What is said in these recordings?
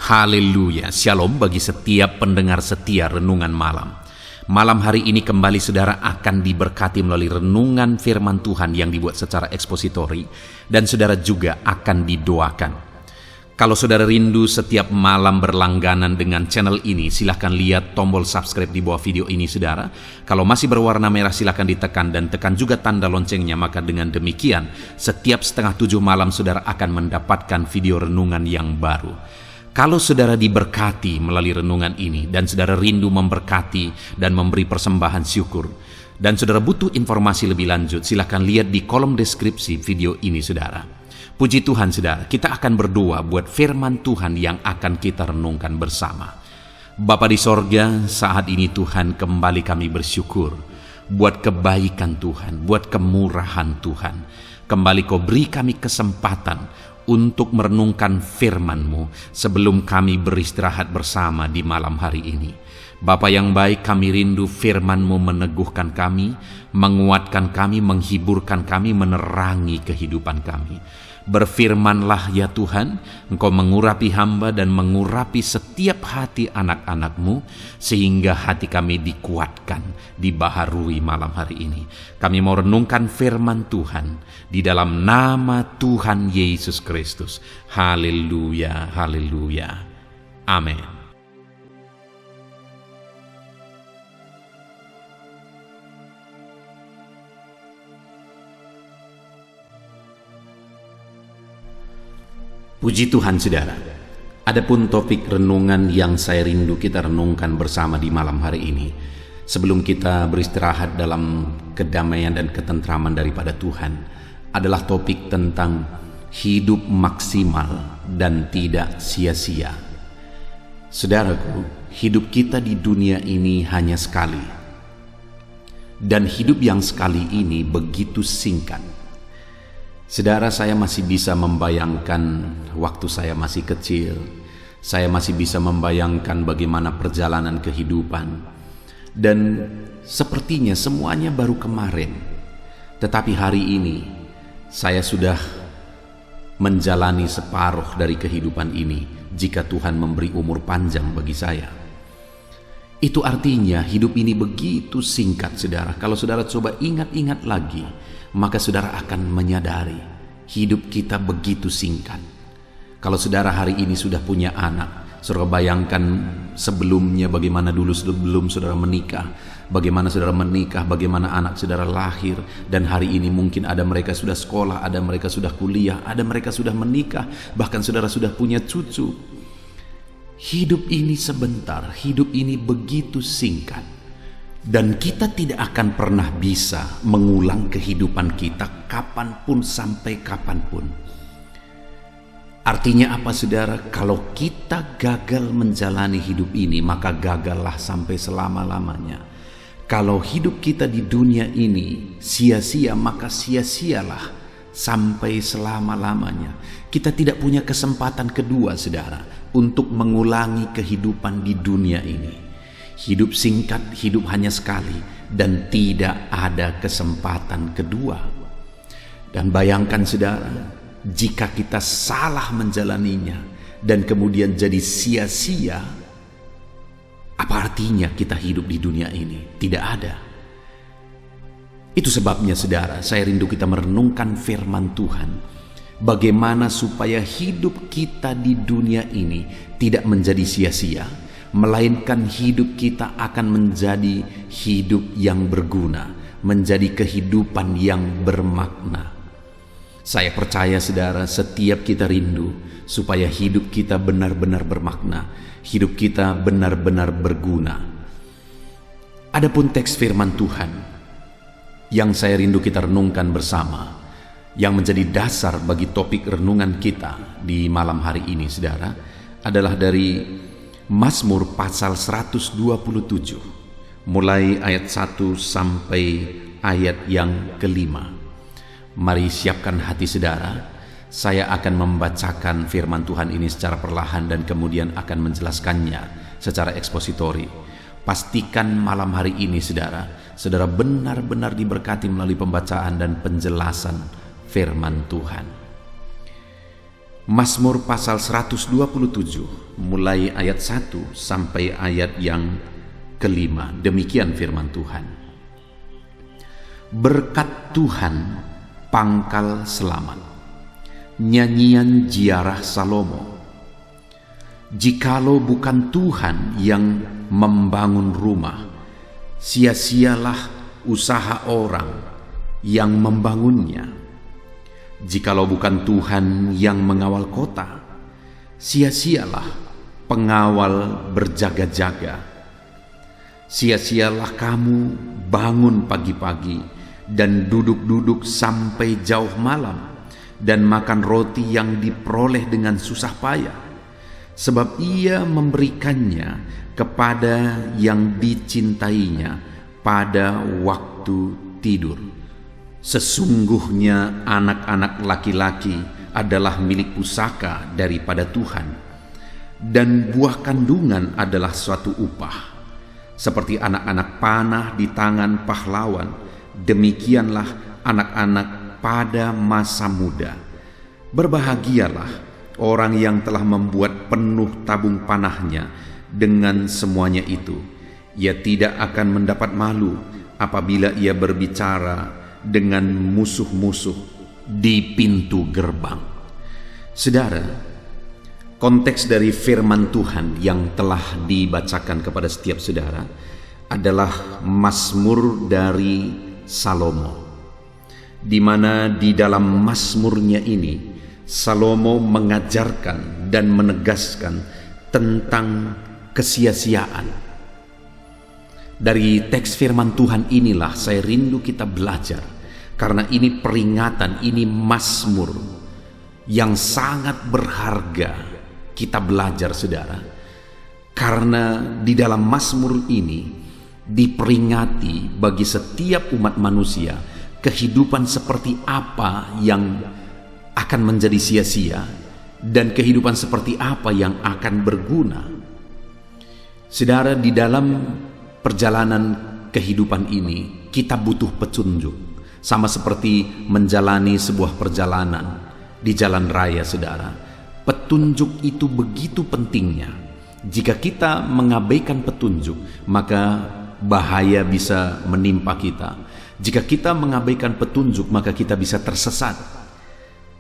Haleluya, shalom bagi setiap pendengar setia Renungan Malam. Malam hari ini kembali saudara akan diberkati melalui renungan firman Tuhan yang dibuat secara ekspositori, dan saudara juga akan didoakan. Kalau saudara rindu setiap malam berlangganan dengan channel ini, silahkan lihat tombol subscribe di bawah video ini saudara. Kalau masih berwarna merah silahkan ditekan dan tekan juga tanda loncengnya, maka dengan demikian setiap 6:30 malam saudara akan mendapatkan video renungan yang baru. Kalau saudara diberkati melalui renungan ini dan saudara rindu memberkati dan memberi persembahan syukur, dan saudara butuh informasi lebih lanjut, silahkan lihat di kolom deskripsi video ini saudara. Puji Tuhan saudara, kita akan berdoa buat firman Tuhan yang akan kita renungkan bersama. Bapa di sorga, saat ini Tuhan kembali kami bersyukur buat kebaikan Tuhan, buat kemurahan Tuhan. Kembali Kau beri kami kesempatan untuk merenungkan firman-Mu sebelum kami beristirahat bersama di malam hari ini. Bapa yang baik, kami rindu firman-Mu meneguhkan kami, menguatkan kami, menghiburkan kami, menerangi kehidupan kami. Berfirmanlah ya Tuhan, Engkau mengurapi hamba dan mengurapi setiap hati anak-anak-Mu, sehingga hati kami dikuatkan, dibaharui malam hari ini. Kami mau renungkan firman Tuhan di dalam nama Tuhan Yesus Kristus. Haleluya, haleluya. Amin. Puji Tuhan saudara, adapun topik renungan yang saya rindu kita renungkan bersama di malam hari ini, sebelum kita beristirahat dalam kedamaian dan ketentraman daripada Tuhan, adalah topik tentang hidup maksimal dan tidak sia-sia. Saudaraku, hidup kita di dunia ini hanya sekali, dan hidup yang sekali ini begitu singkat. Saudara, saya masih bisa membayangkan waktu saya masih kecil. Saya masih bisa membayangkan bagaimana perjalanan kehidupan. Dan sepertinya semuanya baru kemarin. Tetapi hari ini, saya sudah menjalani separuh dari kehidupan ini jika Tuhan memberi umur panjang bagi saya. Itu artinya hidup ini begitu singkat saudara. Kalau saudara coba ingat-ingat lagi, maka saudara akan menyadari hidup kita begitu singkat. Kalau saudara hari ini sudah punya anak, saudara bayangkan sebelumnya bagaimana dulu sebelum saudara menikah, bagaimana saudara menikah, bagaimana anak saudara lahir, dan hari ini mungkin ada mereka sudah sekolah, ada mereka sudah kuliah, ada mereka sudah menikah, bahkan saudara sudah punya cucu. Hidup ini sebentar, hidup ini begitu singkat. Dan kita tidak akan pernah bisa mengulang kehidupan kita kapanpun sampai kapanpun. Artinya apa saudara? Kalau kita gagal menjalani hidup ini, maka gagallah sampai selama-lamanya. Kalau hidup kita di dunia ini sia-sia, maka sia-sialah sampai selama-lamanya. Kita tidak punya kesempatan kedua saudara untuk mengulangi kehidupan di dunia ini. Hidup singkat, hidup hanya sekali, dan tidak ada kesempatan kedua. Dan bayangkan saudara, jika kita salah menjalaninya dan kemudian jadi sia-sia, apa artinya kita hidup di dunia ini? Tidak ada. Itu sebabnya saudara, saya rindu kita merenungkan firman Tuhan. Bagaimana supaya hidup kita di dunia ini tidak menjadi sia-sia, melainkan hidup kita akan menjadi hidup yang berguna, menjadi kehidupan yang bermakna. Saya percaya saudara, setiap kita rindu supaya hidup kita benar-benar bermakna, hidup kita benar-benar berguna. Adapun teks firman Tuhan yang saya rindu kita renungkan bersama, yang menjadi dasar bagi topik renungan kita di malam hari ini saudara, adalah dari Mazmur pasal 127, mulai ayat 1 sampai ayat yang kelima. Mari siapkan hati saudara, saya akan membacakan firman Tuhan ini secara perlahan dan kemudian akan menjelaskannya secara ekspositori. Pastikan malam hari ini saudara, saudara benar-benar diberkati melalui pembacaan dan penjelasan firman Tuhan. Mazmur pasal 127 mulai ayat 1 sampai ayat yang kelima. Demikian firman Tuhan. Berkat Tuhan pangkal selamat. Nyanyian ziarah Salomo. Jikalau bukan Tuhan yang membangun rumah, sia-sialah usaha orang yang membangunnya. Jikalau bukan Tuhan yang mengawal kota, sia-sialah pengawal berjaga-jaga. Sia-sialah kamu bangun pagi-pagi dan duduk-duduk sampai jauh malam, dan makan roti yang diperoleh dengan susah payah, sebab ia memberikannya kepada yang dicintainya pada waktu tidur. Sesungguhnya anak-anak laki-laki adalah milik pusaka daripada Tuhan, dan buah kandungan adalah suatu upah. Seperti anak-anak panah di tangan pahlawan, demikianlah anak-anak pada masa muda. Berbahagialah orang yang telah membuat penuh tabung panahnya dengan semuanya itu. Ia tidak akan mendapat malu apabila ia berbicara dengan musuh-musuh di pintu gerbang. Saudara, konteks dari firman Tuhan yang telah dibacakan kepada setiap saudara adalah Mazmur dari Salomo, di mana di dalam Mazmurnya ini Salomo mengajarkan dan menegaskan tentang kesia-siaan. Dari teks firman Tuhan inilah saya rindu kita belajar, karena ini peringatan, ini Mazmur yang sangat berharga kita belajar, saudara. Karena di dalam Mazmur ini diperingati bagi setiap umat manusia kehidupan seperti apa yang akan menjadi sia-sia dan kehidupan seperti apa yang akan berguna. Saudara, di dalam perjalanan kehidupan ini kita butuh petunjuk, sama seperti menjalani sebuah perjalanan di jalan raya, saudara. Petunjuk itu begitu pentingnya. Jika kita mengabaikan petunjuk, maka bahaya bisa menimpa kita. Jika kita mengabaikan petunjuk, maka kita bisa tersesat.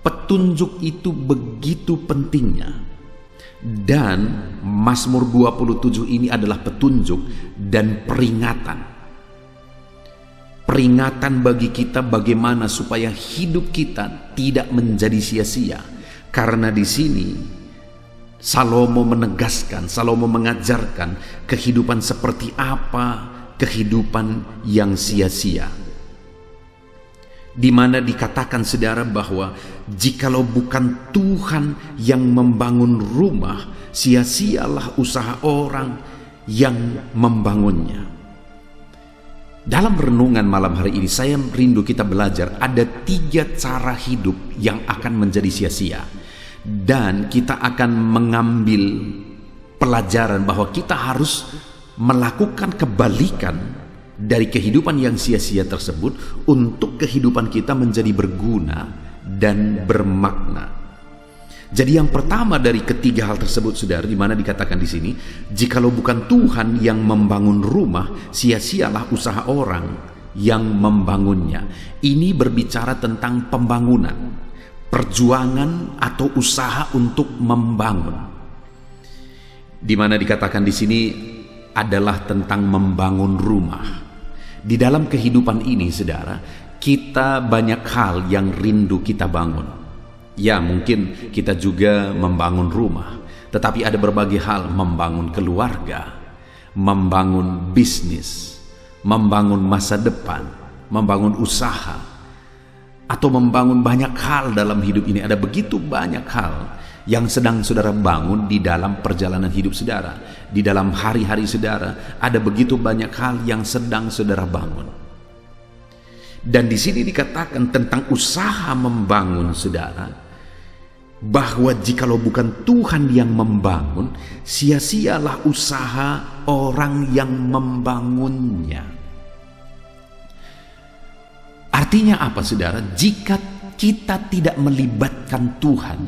Petunjuk itu begitu pentingnya. Dan Mazmur 27 ini adalah petunjuk dan peringatan. Peringatan bagi kita bagaimana supaya hidup kita tidak menjadi sia-sia. Karena di sini Salomo menegaskan, Salomo mengajarkan kehidupan seperti apa kehidupan yang sia-sia. Di mana dikatakan, saudara, bahwa jikalau bukan Tuhan yang membangun rumah, sia-sialah usaha orang yang membangunnya. Dalam renungan malam hari ini saya rindu kita belajar ada 3 cara hidup yang akan menjadi sia-sia, dan kita akan mengambil pelajaran bahwa kita harus melakukan kebalikan dari kehidupan yang sia-sia tersebut untuk kehidupan kita menjadi berguna dan bermakna. Jadi yang pertama dari ketiga hal tersebut, saudara, di mana dikatakan di sini, jikalau bukan Tuhan yang membangun rumah, sia-sialah usaha orang yang membangunnya. Ini berbicara tentang pembangunan, perjuangan atau usaha untuk membangun. Di mana dikatakan di sini adalah tentang membangun rumah. Di dalam kehidupan ini, saudara, kita banyak hal yang rindu kita bangun. Ya, mungkin kita juga membangun rumah, tetapi ada berbagai hal, membangun keluarga, membangun bisnis, membangun masa depan, membangun usaha, atau membangun banyak hal dalam hidup ini. Ada begitu banyak hal yang sedang saudara bangun di dalam perjalanan hidup saudara. Di dalam hari-hari saudara ada begitu banyak hal yang sedang saudara bangun. Dan di sini dikatakan tentang usaha membangun, saudara, bahwa jikalau bukan Tuhan yang membangun, sia-sialah usaha orang yang membangunnya. Artinya apa, saudara? Jika kita tidak melibatkan Tuhan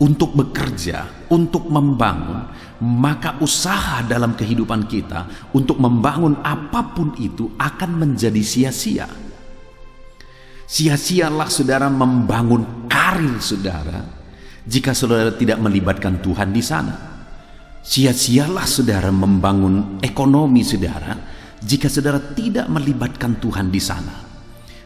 untuk bekerja, untuk membangun, maka usaha dalam kehidupan kita untuk membangun apapun itu akan menjadi sia-sia. Sia-sialah saudara membangun karir saudara jika saudara tidak melibatkan Tuhan di sana. Sia-sialah saudara membangun ekonomi saudara jika saudara tidak melibatkan Tuhan di sana.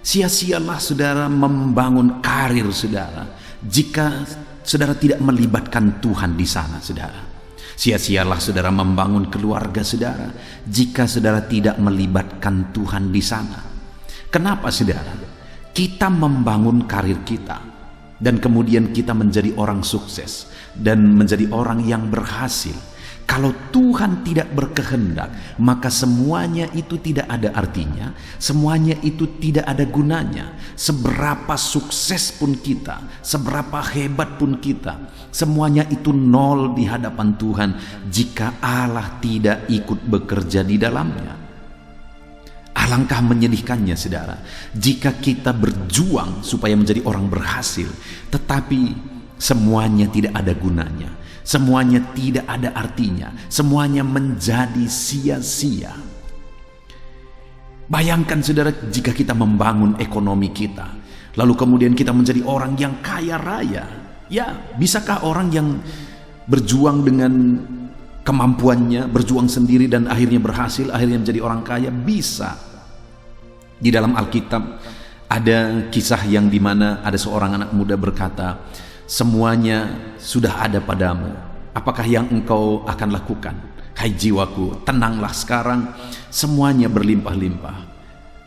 Sia-sialah saudara membangun karir saudara jika saudara tidak melibatkan Tuhan di sana saudara. Sia-sialah saudara membangun keluarga saudara jika saudara tidak melibatkan Tuhan di sana. Kenapa saudara? Kita membangun karir kita dan kemudian kita menjadi orang sukses dan menjadi orang yang berhasil. Kalau Tuhan tidak berkehendak, maka semuanya itu tidak ada artinya, semuanya itu tidak ada gunanya. Seberapa sukses pun kita, seberapa hebat pun kita, semuanya itu nol di hadapan Tuhan jika Allah tidak ikut bekerja di dalamnya. Alangkah menyedihkannya saudara, jika kita berjuang supaya menjadi orang berhasil, tetapi semuanya tidak ada gunanya, semuanya tidak ada artinya, semuanya menjadi sia-sia. Bayangkan saudara, jika kita membangun ekonomi kita, lalu kemudian kita menjadi orang yang kaya raya. Ya, bisakah orang yang berjuang dengan kemampuannya, berjuang sendiri dan akhirnya berhasil, akhirnya menjadi orang kaya? Bisa. Di dalam Alkitab ada kisah yang dimana ada seorang anak muda berkata, semuanya sudah ada padamu, apakah yang engkau akan lakukan? Hai jiwaku, tenanglah sekarang, semuanya berlimpah-limpah.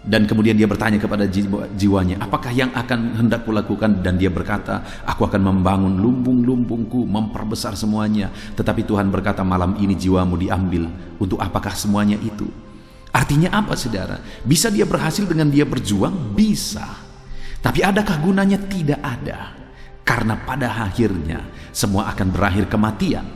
Dan kemudian dia bertanya kepada jiwanya, apakah yang akan hendak kulakukan? Dan dia berkata, aku akan membangun lumbung-lumbungku, memperbesar semuanya. Tetapi Tuhan berkata, malam ini jiwamu diambil, untuk apakah semuanya itu? Artinya apa saudara? Bisa dia berhasil dengan dia berjuang? Bisa. Tapi adakah gunanya? Tidak ada. Karena pada akhirnya semua akan berakhir kematian.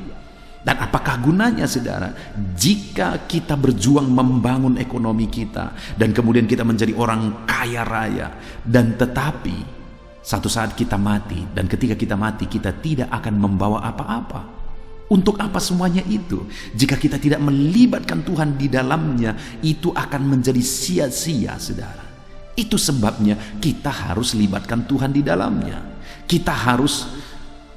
Dan apakah gunanya saudara? Jika kita berjuang membangun ekonomi kita dan kemudian kita menjadi orang kaya raya, dan tetapi satu saat kita mati, dan ketika kita mati kita tidak akan membawa apa-apa. Untuk apa semuanya itu? Jika kita tidak melibatkan Tuhan di dalamnya, itu akan menjadi sia-sia saudara. Itu sebabnya kita harus libatkan Tuhan di dalamnya. Kita harus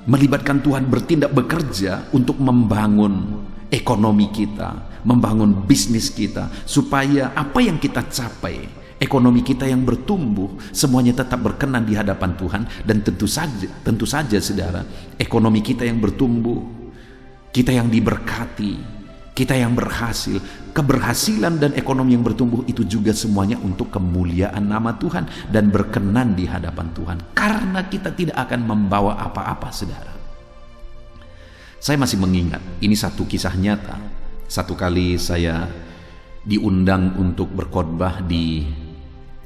melibatkan Tuhan, bertindak bekerja untuk membangun ekonomi kita, membangun bisnis kita, supaya apa yang kita capai, ekonomi kita yang bertumbuh, semuanya tetap berkenan di hadapan Tuhan. Dan tentu saja saudara, ekonomi kita yang bertumbuh, kita yang diberkati, kita yang berhasil, keberhasilan dan ekonomi yang bertumbuh itu juga semuanya untuk kemuliaan nama Tuhan dan berkenan di hadapan Tuhan. Karena kita tidak akan membawa apa-apa saudara. Saya masih mengingat, ini satu kisah nyata. Satu kali saya diundang untuk berkhotbah di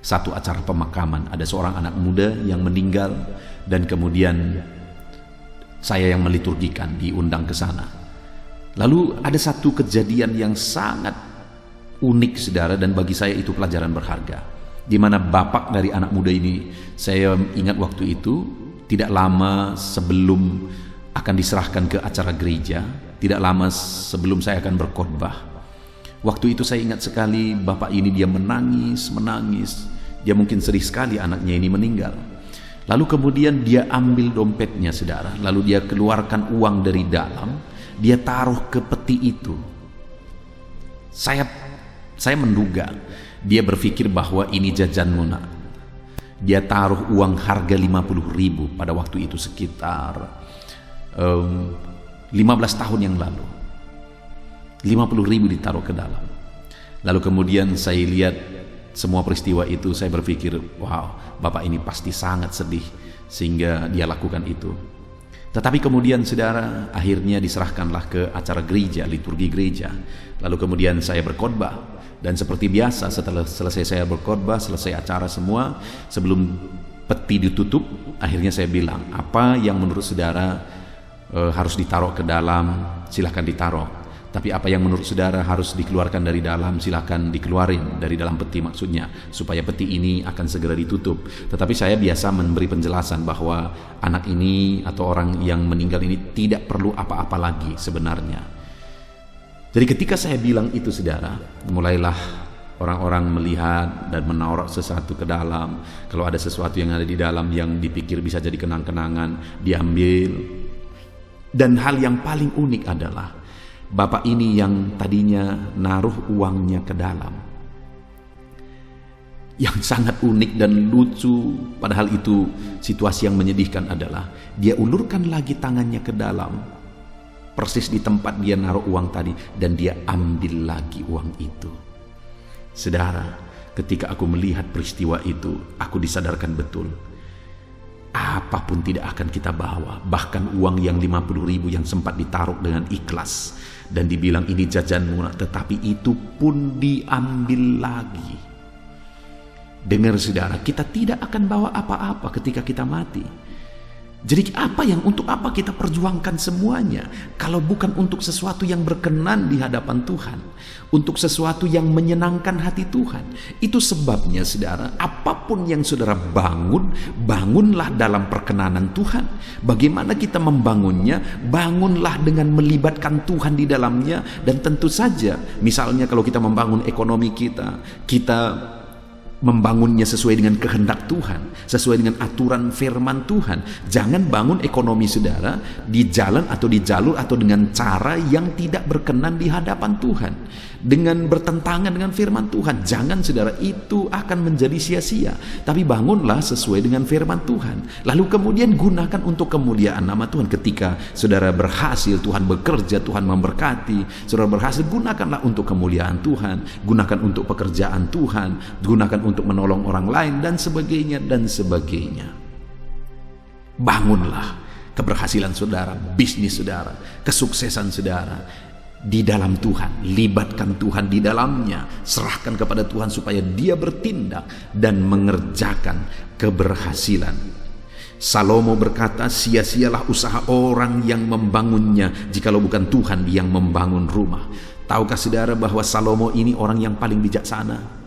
satu acara pemakaman. Ada seorang anak muda yang meninggal dan kemudian saya yang meliturgikan, diundang ke sana. Lalu ada satu kejadian yang sangat unik saudara, dan bagi saya itu pelajaran berharga, di mana bapak dari anak muda ini, saya ingat waktu itu tidak lama sebelum akan diserahkan ke acara gereja, tidak lama sebelum saya akan berkhotbah. Waktu itu saya ingat sekali bapak ini, dia menangis, dia mungkin sedih sekali anaknya ini meninggal. Lalu kemudian dia ambil dompetnya saudara, lalu dia keluarkan uang dari dalam, dia taruh ke peti itu. Saya menduga dia berpikir bahwa ini jajanmu nak. Dia taruh uang harga 50.000 pada waktu itu, sekitar 15 tahun yang lalu. 50.000 ditaruh ke dalam. Lalu kemudian saya lihat semua peristiwa itu, saya berpikir, wow, bapak ini pasti sangat sedih sehingga dia lakukan itu. Tetapi kemudian saudara, akhirnya diserahkanlah ke acara gereja, liturgi gereja. Lalu kemudian saya berkhotbah, dan seperti biasa setelah selesai saya berkhotbah, selesai acara semua, sebelum peti ditutup, akhirnya saya bilang, apa yang menurut saudara harus ditaruh ke dalam, silahkan ditaruh. Tapi apa yang menurut saudara harus dikeluarkan dari dalam, silakan dikeluarin dari dalam peti maksudnya, supaya peti ini akan segera ditutup. Tetapi saya biasa memberi penjelasan bahwa anak ini atau orang yang meninggal ini tidak perlu apa-apa lagi sebenarnya. Jadi ketika saya bilang itu saudara, mulailah orang-orang melihat dan menaruh sesuatu ke dalam. Kalau ada sesuatu yang ada di dalam yang dipikir bisa jadi kenang-kenangan, diambil. Dan hal yang paling unik adalah bapak ini yang tadinya naruh uangnya ke dalam, yang sangat unik dan lucu, padahal itu situasi yang menyedihkan adalah dia ulurkan lagi tangannya ke dalam, persis di tempat dia naruh uang tadi, dan dia ambil lagi uang itu. Saudara, ketika aku melihat peristiwa itu, aku disadarkan betul, apapun tidak akan kita bawa, bahkan uang yang 50.000 yang sempat ditaruh dengan ikhlas dan dibilang ini jajanmu, tetapi itu pun diambil lagi. Dengar saudara, kita tidak akan bawa apa-apa ketika kita mati. Jadi untuk apa kita perjuangkan semuanya kalau bukan untuk sesuatu yang berkenan di hadapan Tuhan, untuk sesuatu yang menyenangkan hati Tuhan. Itu sebabnya saudara, apapun yang saudara bangun, bangunlah dalam perkenanan Tuhan. Bagaimana kita membangunnya? Bangunlah dengan melibatkan Tuhan di dalamnya. Dan tentu saja, misalnya kalau kita membangun ekonomi kita membangunnya sesuai dengan kehendak Tuhan, sesuai dengan aturan firman Tuhan. Jangan bangun ekonomi saudara di jalan atau di jalur atau dengan cara yang tidak berkenan di hadapan Tuhan, dengan bertentangan dengan firman Tuhan. Jangan saudara, itu akan menjadi sia-sia. Tapi bangunlah sesuai dengan firman Tuhan, lalu kemudian gunakan untuk kemuliaan nama Tuhan. Ketika saudara berhasil, Tuhan bekerja, Tuhan memberkati, saudara berhasil, gunakanlah untuk kemuliaan Tuhan, gunakan untuk pekerjaan Tuhan, gunakan untuk menolong orang lain, dan sebagainya dan sebagainya. Bangunlah keberhasilan saudara, bisnis saudara, kesuksesan saudara di dalam Tuhan. Libatkan Tuhan di dalamnya, serahkan kepada Tuhan supaya Dia bertindak dan mengerjakan keberhasilan. Salomo berkata, sia-sialah usaha orang yang membangunnya jikalau bukan Tuhan yang membangun rumah. Tahukah saudara bahwa Salomo ini orang yang paling bijaksana?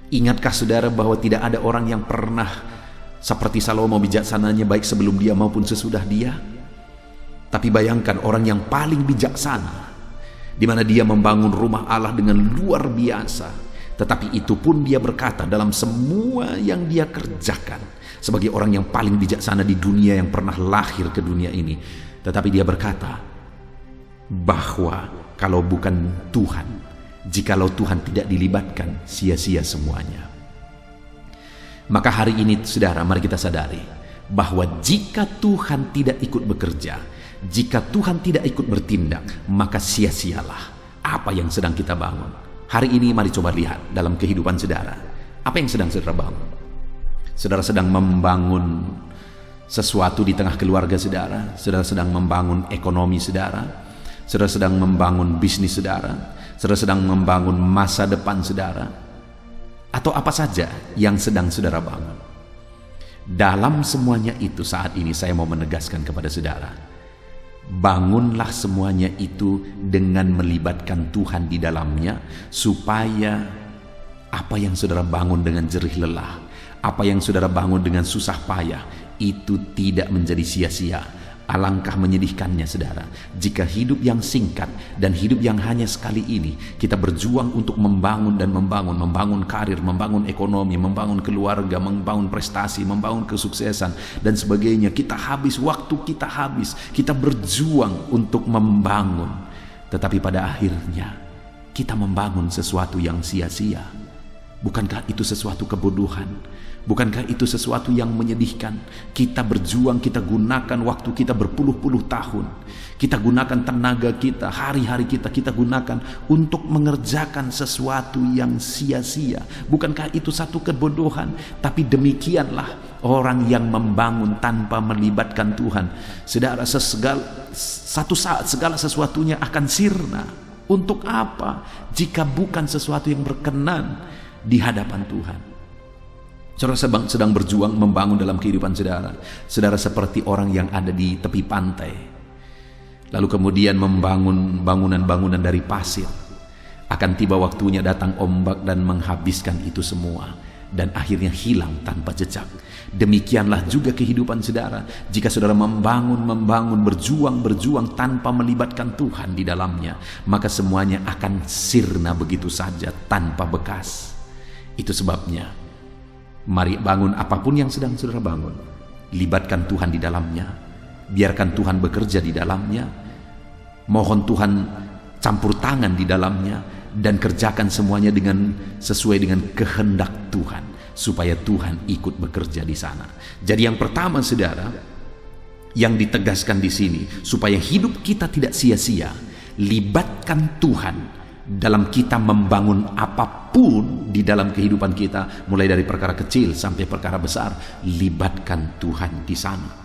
Ingatkah saudara bahwa tidak ada orang yang pernah seperti Salomo bijaksananya, baik sebelum dia maupun sesudah dia? Tapi bayangkan orang yang paling bijaksana, di mana dia membangun rumah Allah dengan luar biasa, tetapi itu pun dia berkata dalam semua yang dia kerjakan, sebagai orang yang paling bijaksana di dunia yang pernah lahir ke dunia ini. Tetapi dia berkata bahwa kalau bukan Tuhan, jikalau Tuhan tidak dilibatkan, sia-sia semuanya. Maka hari ini saudara, mari kita sadari bahwa jika Tuhan tidak ikut bekerja, jika Tuhan tidak ikut bertindak, maka sia-sialah apa yang sedang kita bangun. Hari ini mari coba lihat dalam kehidupan saudara, apa yang sedang saudara bangun. Saudara sedang membangun sesuatu di tengah keluarga saudara, saudara sedang membangun ekonomi saudara, saudara sedang membangun bisnis saudara, saudara sedang membangun masa depan saudara, atau apa saja yang sedang saudara bangun. Dalam semuanya itu, saat ini saya mau menegaskan kepada saudara, bangunlah semuanya itu dengan melibatkan Tuhan di dalamnya, supaya apa yang saudara bangun dengan jerih lelah, apa yang saudara bangun dengan susah payah, itu tidak menjadi sia-sia. Alangkah menyedihkannya saudara, jika hidup yang singkat dan hidup yang hanya sekali ini kita berjuang untuk membangun karir, membangun ekonomi, membangun keluarga, membangun prestasi, membangun kesuksesan dan sebagainya. Kita habis waktu, kita berjuang untuk membangun, tetapi pada akhirnya kita membangun sesuatu yang sia-sia. Bukankah itu sesuatu kebodohan? Bukankah itu sesuatu yang menyedihkan? Kita berjuang, kita gunakan waktu kita berpuluh-puluh tahun, kita gunakan tenaga kita, hari-hari kita gunakan untuk mengerjakan sesuatu yang sia-sia. Bukankah itu satu kebodohan? Tapi demikianlah orang yang membangun tanpa melibatkan Tuhan. Saudara, satu saat segala sesuatunya akan sirna. Untuk apa? Jika bukan sesuatu yang berkenan di hadapan Tuhan. Saudara sedang berjuang membangun dalam kehidupan saudara. Saudara seperti orang yang ada di tepi pantai. lalu kemudian membangun bangunan-bangunan dari pasir. Akan tiba waktunya datang ombak dan menghabiskan itu semua, dan akhirnya hilang tanpa jejak. Demikianlah juga kehidupan saudara. Jika saudara membangun, berjuang tanpa melibatkan Tuhan di dalamnya, maka semuanya akan sirna begitu saja tanpa bekas. Itu sebabnya, mari bangun apapun yang sedang saudara bangun, libatkan Tuhan di dalamnya, biarkan Tuhan bekerja di dalamnya, mohon Tuhan campur tangan di dalamnya, dan kerjakan semuanya sesuai dengan kehendak Tuhan, supaya Tuhan ikut bekerja di sana. Jadi yang pertama saudara, yang ditegaskan di sini, supaya hidup kita tidak sia-sia, libatkan Tuhan dalam kita membangun apapun di dalam kehidupan kita, mulai dari perkara kecil sampai perkara besar, libatkan Tuhan di sana.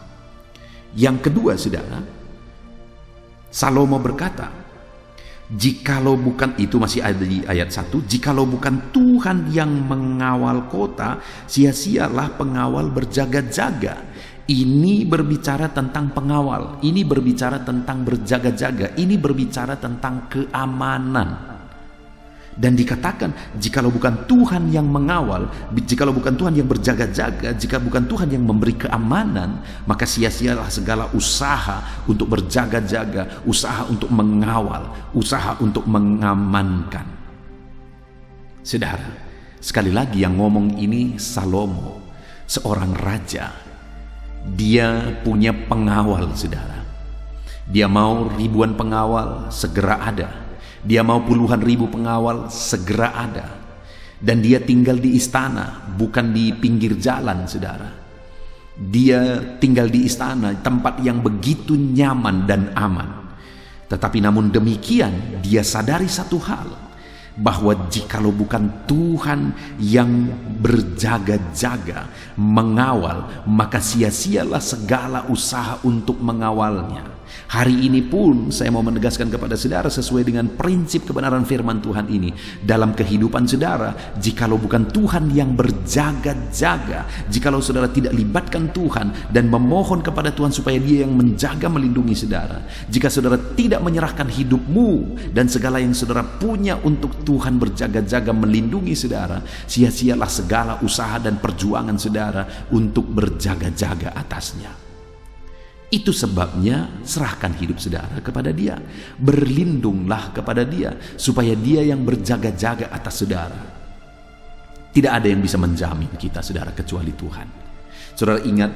Yang kedua saudara, Salomo berkata, jikalau bukan, itu masih ada di ayat 1, jikalau bukan Tuhan yang mengawal kota, sia-sialah pengawal berjaga-jaga. Ini berbicara tentang pengawal, ini berbicara tentang berjaga-jaga, ini berbicara tentang keamanan. Dan dikatakan, jikalau bukan Tuhan yang mengawal, jikalau bukan Tuhan yang berjaga-jaga, jika bukan Tuhan yang memberi keamanan, maka sia-sialah segala usaha untuk berjaga-jaga, usaha untuk mengawal, usaha untuk mengamankan. Saudara, sekali lagi yang ngomong ini Salomo, seorang raja. Dia punya pengawal saudara. Dia mau ribuan pengawal, segera ada. Dia mau puluhan ribu pengawal, segera ada. Dan dia tinggal di istana, bukan di pinggir jalan saudara. Dia tinggal di istana, tempat yang begitu nyaman dan aman. Tetapi namun demikian, dia sadari satu hal, bahwa jikalau bukan Tuhan yang berjaga-jaga, mengawal, maka sia-sialah segala usaha untuk mengawalnya. Hari ini pun saya mau menegaskan kepada saudara, sesuai dengan prinsip kebenaran firman Tuhan ini dalam kehidupan saudara, jikalau bukan Tuhan yang berjaga-jaga, jikalau saudara tidak libatkan Tuhan dan memohon kepada Tuhan supaya Dia yang menjaga, melindungi saudara, jika saudara tidak menyerahkan hidupmu dan segala yang saudara punya untuk Tuhan berjaga-jaga melindungi saudara, sia-sialah segala usaha dan perjuangan saudara untuk berjaga-jaga atasnya. Itu sebabnya serahkan hidup saudara kepada Dia, berlindunglah kepada Dia, supaya Dia yang berjaga-jaga atas saudara. Tidak ada yang bisa menjamin kita saudara kecuali Tuhan. Saudara ingat,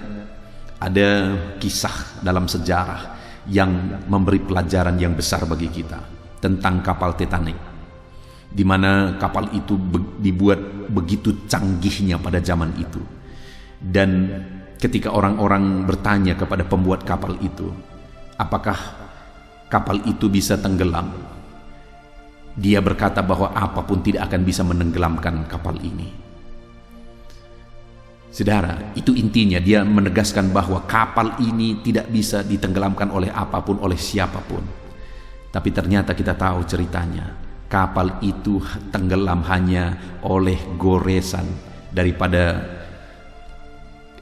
ada kisah dalam sejarah yang memberi pelajaran yang besar bagi kita tentang kapal Titanic, di mana kapal itu dibuat begitu canggihnya pada zaman itu. Dan ketika orang-orang bertanya kepada pembuat kapal itu, apakah kapal itu bisa tenggelam? Dia berkata bahwa apapun tidak akan bisa menenggelamkan kapal ini. Saudara, itu intinya, dia menegaskan bahwa kapal ini tidak bisa ditenggelamkan oleh apapun, oleh siapapun. Tapi ternyata kita tahu ceritanya, kapal itu tenggelam hanya oleh goresan daripada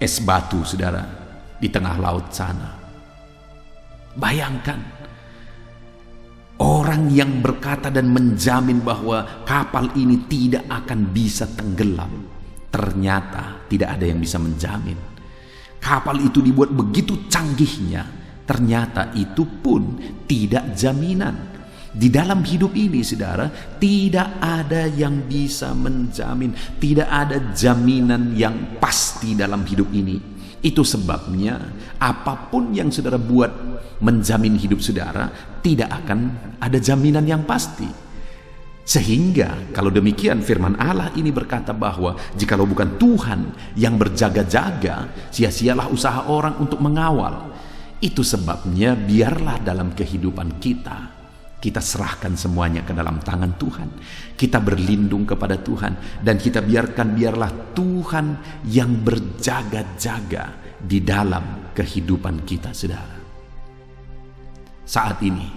es batu saudara di tengah laut sana. Bayangkan, orang yang berkata dan menjamin bahwa kapal ini tidak akan bisa tenggelam, ternyata tidak ada yang bisa menjamin. Kapal itu dibuat begitu canggihnya, ternyata itu pun tidak jaminan. Di dalam hidup ini saudara, tidak ada yang bisa menjamin, tidak ada jaminan yang pasti dalam hidup ini. Itu sebabnya apapun yang saudara buat menjamin hidup saudara, tidak akan ada jaminan yang pasti. Sehingga kalau demikian firman Allah ini berkata bahwa jikalau bukan Tuhan yang berjaga-jaga, sia-sialah usaha orang untuk mengawal. Itu sebabnya biarlah dalam kehidupan kita serahkan semuanya ke dalam tangan Tuhan. Kita berlindung kepada Tuhan, dan kita biarlah Tuhan yang berjaga-jaga di dalam kehidupan kita saudara. Saat ini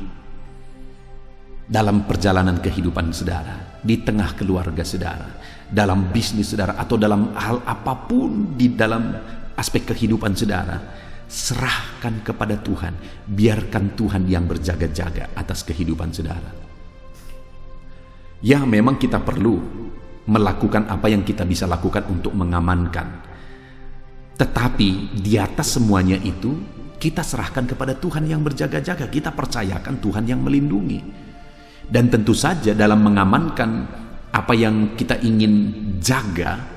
dalam perjalanan kehidupan saudara, di tengah keluarga saudara, dalam bisnis saudara, atau dalam hal apapun di dalam aspek kehidupan saudara, serahkan kepada Tuhan. Biarkan Tuhan yang berjaga-jaga atas kehidupan saudara. Ya, memang kita perlu melakukan apa yang kita bisa lakukan untuk mengamankan. Tetapi di atas semuanya itu, kita serahkan kepada Tuhan yang berjaga-jaga. Kita percayakan Tuhan yang melindungi. Dan tentu saja dalam mengamankan apa yang kita ingin jaga,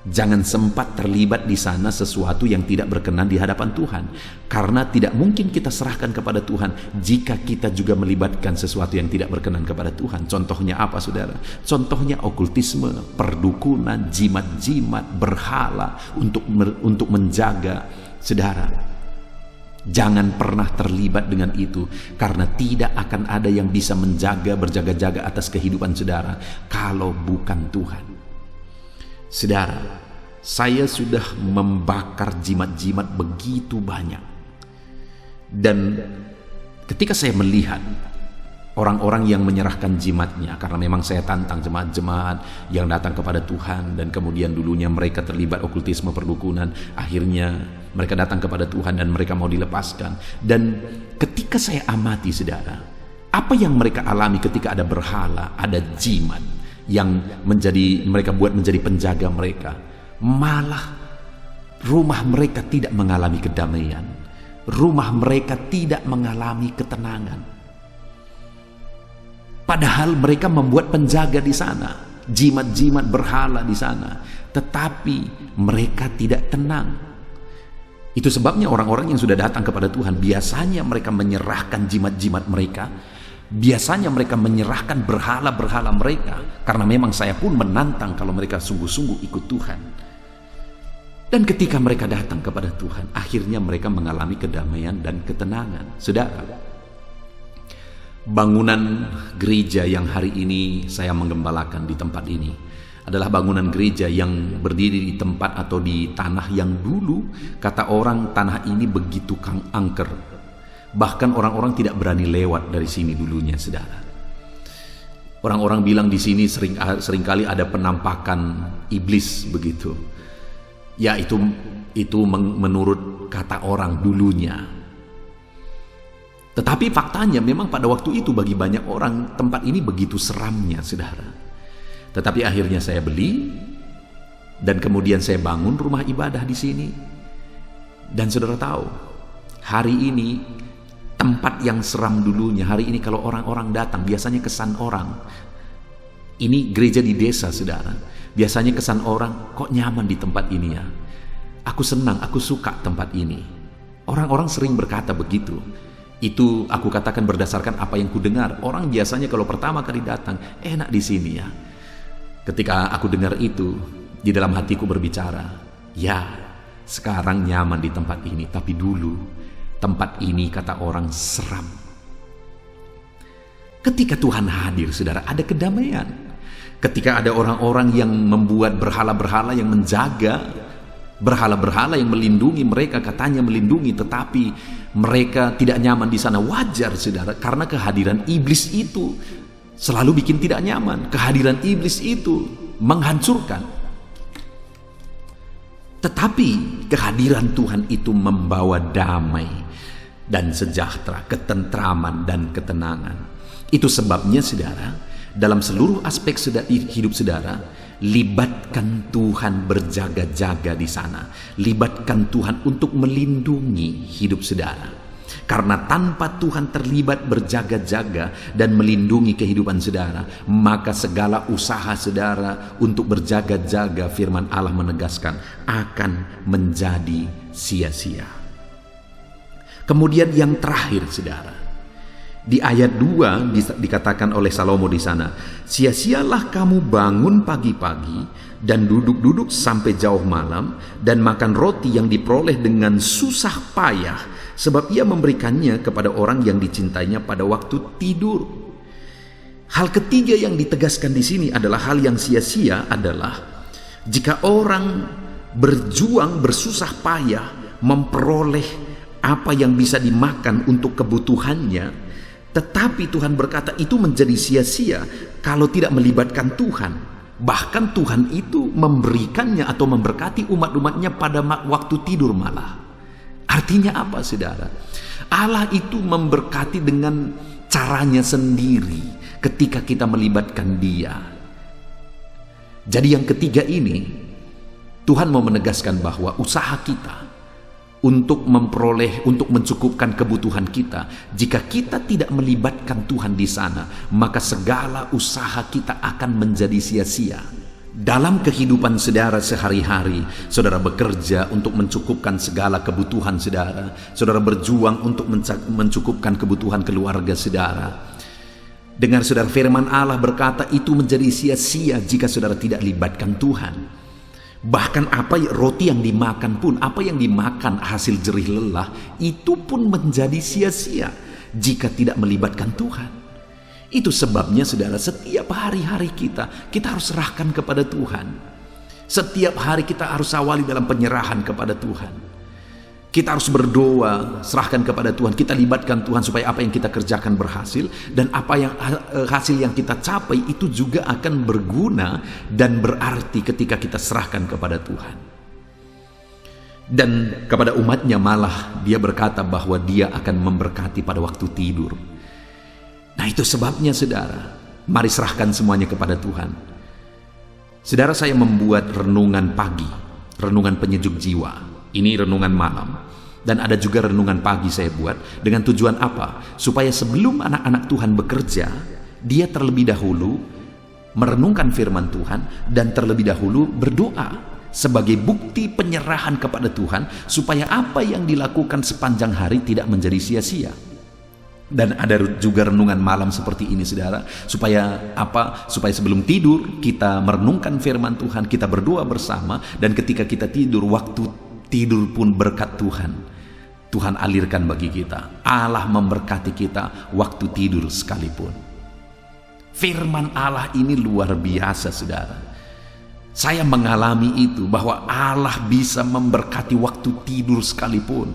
jangan sempat terlibat di sana sesuatu yang tidak berkenan di hadapan Tuhan. Karena tidak mungkin kita serahkan kepada Tuhan jika kita juga melibatkan sesuatu yang tidak berkenan kepada Tuhan. Contohnya apa, saudara? Contohnya okultisme, perdukunan, jimat-jimat, berhala untuk menjaga saudara. Jangan pernah terlibat dengan itu, karena tidak akan ada yang bisa berjaga-jaga atas kehidupan saudara kalau bukan Tuhan. Saudara, saya sudah membakar jimat-jimat begitu banyak. Dan ketika saya melihat orang-orang yang menyerahkan jimatnya, karena memang saya tantang jemaat-jemaat yang datang kepada Tuhan dan kemudian dulunya mereka terlibat okultisme, perdukunan, akhirnya mereka datang kepada Tuhan dan mereka mau dilepaskan. Dan ketika saya amati saudara, apa yang mereka alami ketika ada berhala, ada jimat yang mereka buat menjadi penjaga mereka, malah rumah mereka tidak mengalami kedamaian, rumah mereka tidak mengalami ketenangan. Padahal mereka membuat penjaga di sana, jimat-jimat berhala di sana, tetapi mereka tidak tenang. Itu sebabnya orang-orang yang sudah datang kepada Tuhan, biasanya mereka menyerahkan jimat-jimat mereka, biasanya mereka menyerahkan berhala-berhala mereka, karena memang saya pun menantang kalau mereka sungguh-sungguh ikut Tuhan. Dan ketika mereka datang kepada Tuhan, akhirnya mereka mengalami kedamaian dan ketenangan. Saudara, bangunan gereja yang hari ini saya menggembalakan di tempat ini adalah bangunan gereja yang berdiri di tempat atau di tanah yang dulu kata orang tanah ini begitu angker. Bahkan orang-orang tidak berani lewat dari sini dulunya, saudara. Orang-orang bilang di sini seringkali ada penampakan iblis begitu. Ya, itu menurut kata orang dulunya. Tetapi faktanya memang pada waktu itu bagi banyak orang tempat ini begitu seramnya, saudara. Tetapi akhirnya saya beli dan kemudian saya bangun rumah ibadah di sini. Dan saudara tahu, hari ini tempat yang seram dulunya, hari ini kalau orang-orang datang biasanya kesan orang, ini gereja di desa, saudara. Biasanya kesan orang, kok nyaman di tempat ini ya? Aku senang, aku suka tempat ini. Orang-orang sering berkata begitu. Itu aku katakan berdasarkan apa yang ku dengar. Orang biasanya kalau pertama kali datang, enak di sini ya. Ketika aku dengar itu, di dalam hatiku berbicara, ya, sekarang nyaman di tempat ini, tapi dulu tempat ini kata orang seram. Ketika Tuhan hadir, saudara, ada kedamaian. Ketika ada orang-orang yang membuat berhala-berhala yang menjaga, berhala-berhala yang melindungi mereka, katanya melindungi, tetapi mereka tidak nyaman di sana. Wajar, saudara, karena kehadiran iblis itu selalu bikin tidak nyaman. Kehadiran iblis itu menghancurkan. Tetapi kehadiran Tuhan itu membawa damai dan sejahtera, ketentraman dan ketenangan. Itu sebabnya, saudara, dalam seluruh aspek hidup saudara, libatkan Tuhan berjaga-jaga di sana. Libatkan Tuhan untuk melindungi hidup saudara. Karena tanpa Tuhan terlibat berjaga-jaga dan melindungi kehidupan saudara, maka segala usaha saudara untuk berjaga-jaga, firman Allah menegaskan, akan menjadi sia-sia. Kemudian yang terakhir, saudara, di ayat 2 dikatakan oleh Salomo di sana, sia-sialah kamu bangun pagi-pagi dan duduk-duduk sampai jauh malam dan makan roti yang diperoleh dengan susah payah, sebab ia memberikannya kepada orang yang dicintainya pada waktu tidur. Hal ketiga yang ditegaskan di sini adalah hal yang sia-sia adalah jika orang berjuang bersusah payah memperoleh apa yang bisa dimakan untuk kebutuhannya, tetapi Tuhan berkata itu menjadi sia-sia kalau tidak melibatkan Tuhan. Bahkan Tuhan itu memberikannya atau memberkati umat-umatnya pada waktu tidur malah. Artinya apa, saudara? Allah itu memberkati dengan caranya sendiri ketika kita melibatkan Dia. Jadi yang ketiga ini, Tuhan mau menegaskan bahwa usaha kita untuk memperoleh, untuk mencukupkan kebutuhan kita, jika kita tidak melibatkan Tuhan di sana, maka segala usaha kita akan menjadi sia-sia. Dalam kehidupan saudara sehari-hari, saudara bekerja untuk mencukupkan segala kebutuhan saudara, saudara berjuang untuk mencukupkan kebutuhan keluarga saudara. Dengar saudara, firman Allah berkata itu menjadi sia-sia jika saudara tidak libatkan Tuhan. Bahkan roti yang dimakan pun, apa yang dimakan hasil jerih lelah, itu pun menjadi sia-sia jika tidak melibatkan Tuhan. Itu sebabnya saudara, setiap hari-hari kita harus serahkan kepada Tuhan. Setiap hari kita harus awali dalam penyerahan kepada Tuhan. Kita harus berdoa, serahkan kepada Tuhan, kita libatkan Tuhan supaya apa yang kita kerjakan berhasil, dan apa yang hasil yang kita capai itu juga akan berguna dan berarti ketika kita serahkan kepada Tuhan. Dan kepada umatnya malah Dia berkata bahwa Dia akan memberkati pada waktu tidur. Nah, itu sebabnya saudara, mari serahkan semuanya kepada Tuhan. Saudara, saya membuat renungan pagi, renungan penyejuk jiwa. Ini renungan malam. Dan ada juga renungan pagi saya buat dengan tujuan apa? Supaya sebelum anak-anak Tuhan bekerja, dia terlebih dahulu merenungkan firman Tuhan dan terlebih dahulu berdoa sebagai bukti penyerahan kepada Tuhan, supaya apa yang dilakukan sepanjang hari tidak menjadi sia-sia. Dan ada juga renungan malam seperti ini saudara, supaya apa? Supaya sebelum tidur kita merenungkan firman Tuhan, kita berdoa bersama, dan ketika kita tidur, waktu tidur pun berkat Tuhan alirkan bagi kita. Allah memberkati kita waktu tidur sekalipun. Firman Allah ini luar biasa saudara. Saya mengalami itu, bahwa Allah bisa memberkati waktu tidur sekalipun.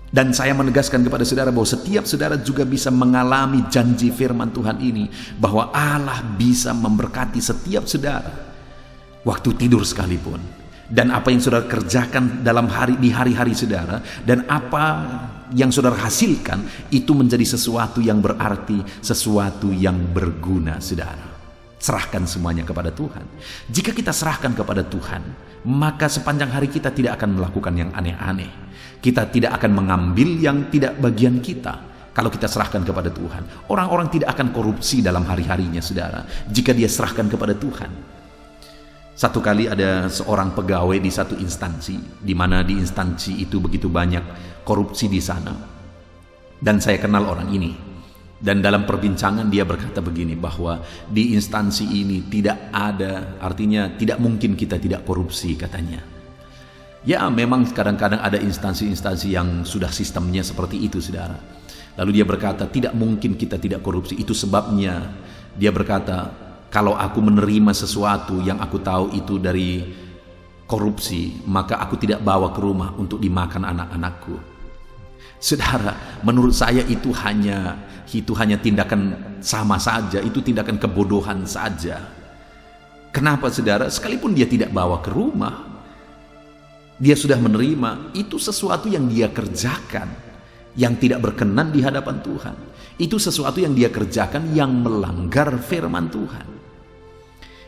Dan saya menegaskan kepada saudara bahwa setiap saudara juga bisa mengalami janji firman Tuhan ini, bahwa Allah bisa memberkati setiap saudara waktu tidur sekalipun. Dan apa yang saudara kerjakan di hari-hari saudara, dan apa yang saudara hasilkan, itu menjadi sesuatu yang berarti, sesuatu yang berguna saudara. Serahkan semuanya kepada Tuhan. Jika kita serahkan kepada Tuhan, maka sepanjang hari kita tidak akan melakukan yang aneh-aneh. Kita tidak akan mengambil yang tidak bagian kita. Kalau kita serahkan kepada Tuhan, orang-orang tidak akan korupsi dalam hari-harinya saudara, jika dia serahkan kepada Tuhan. Satu kali ada seorang pegawai di satu instansi, di mana di instansi itu begitu banyak korupsi di sana. Dan saya kenal orang ini. Dan dalam perbincangan dia berkata begini, bahwa di instansi ini tidak ada, artinya tidak mungkin kita tidak korupsi katanya. Ya memang kadang-kadang ada instansi-instansi yang sudah sistemnya seperti itu saudara. Lalu dia berkata tidak mungkin kita tidak korupsi. Itu sebabnya dia berkata, kalau aku menerima sesuatu yang aku tahu itu dari korupsi, maka aku tidak bawa ke rumah untuk dimakan anak-anakku. Saudara, menurut saya itu hanya tindakan sama saja, itu tindakan kebodohan saja. Kenapa saudara? Sekalipun dia tidak bawa ke rumah, dia sudah menerima, itu sesuatu yang dia kerjakan yang tidak berkenan di hadapan Tuhan. Itu sesuatu yang dia kerjakan yang melanggar firman Tuhan.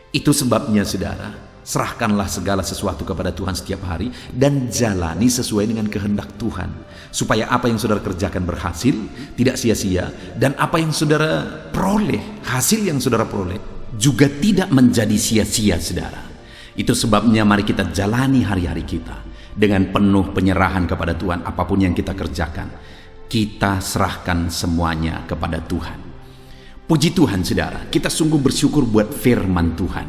Itu sebabnya saudara, serahkanlah segala sesuatu kepada Tuhan setiap hari dan jalani sesuai dengan kehendak Tuhan, supaya apa yang saudara kerjakan berhasil, tidak sia-sia, dan apa yang saudara peroleh, hasil yang saudara peroleh juga tidak menjadi sia-sia saudara. Itu sebabnya mari kita jalani hari-hari kita dengan penuh penyerahan kepada Tuhan. Apapun yang kita kerjakan, kita serahkan semuanya kepada Tuhan. Puji Tuhan saudara, kita sungguh bersyukur buat firman Tuhan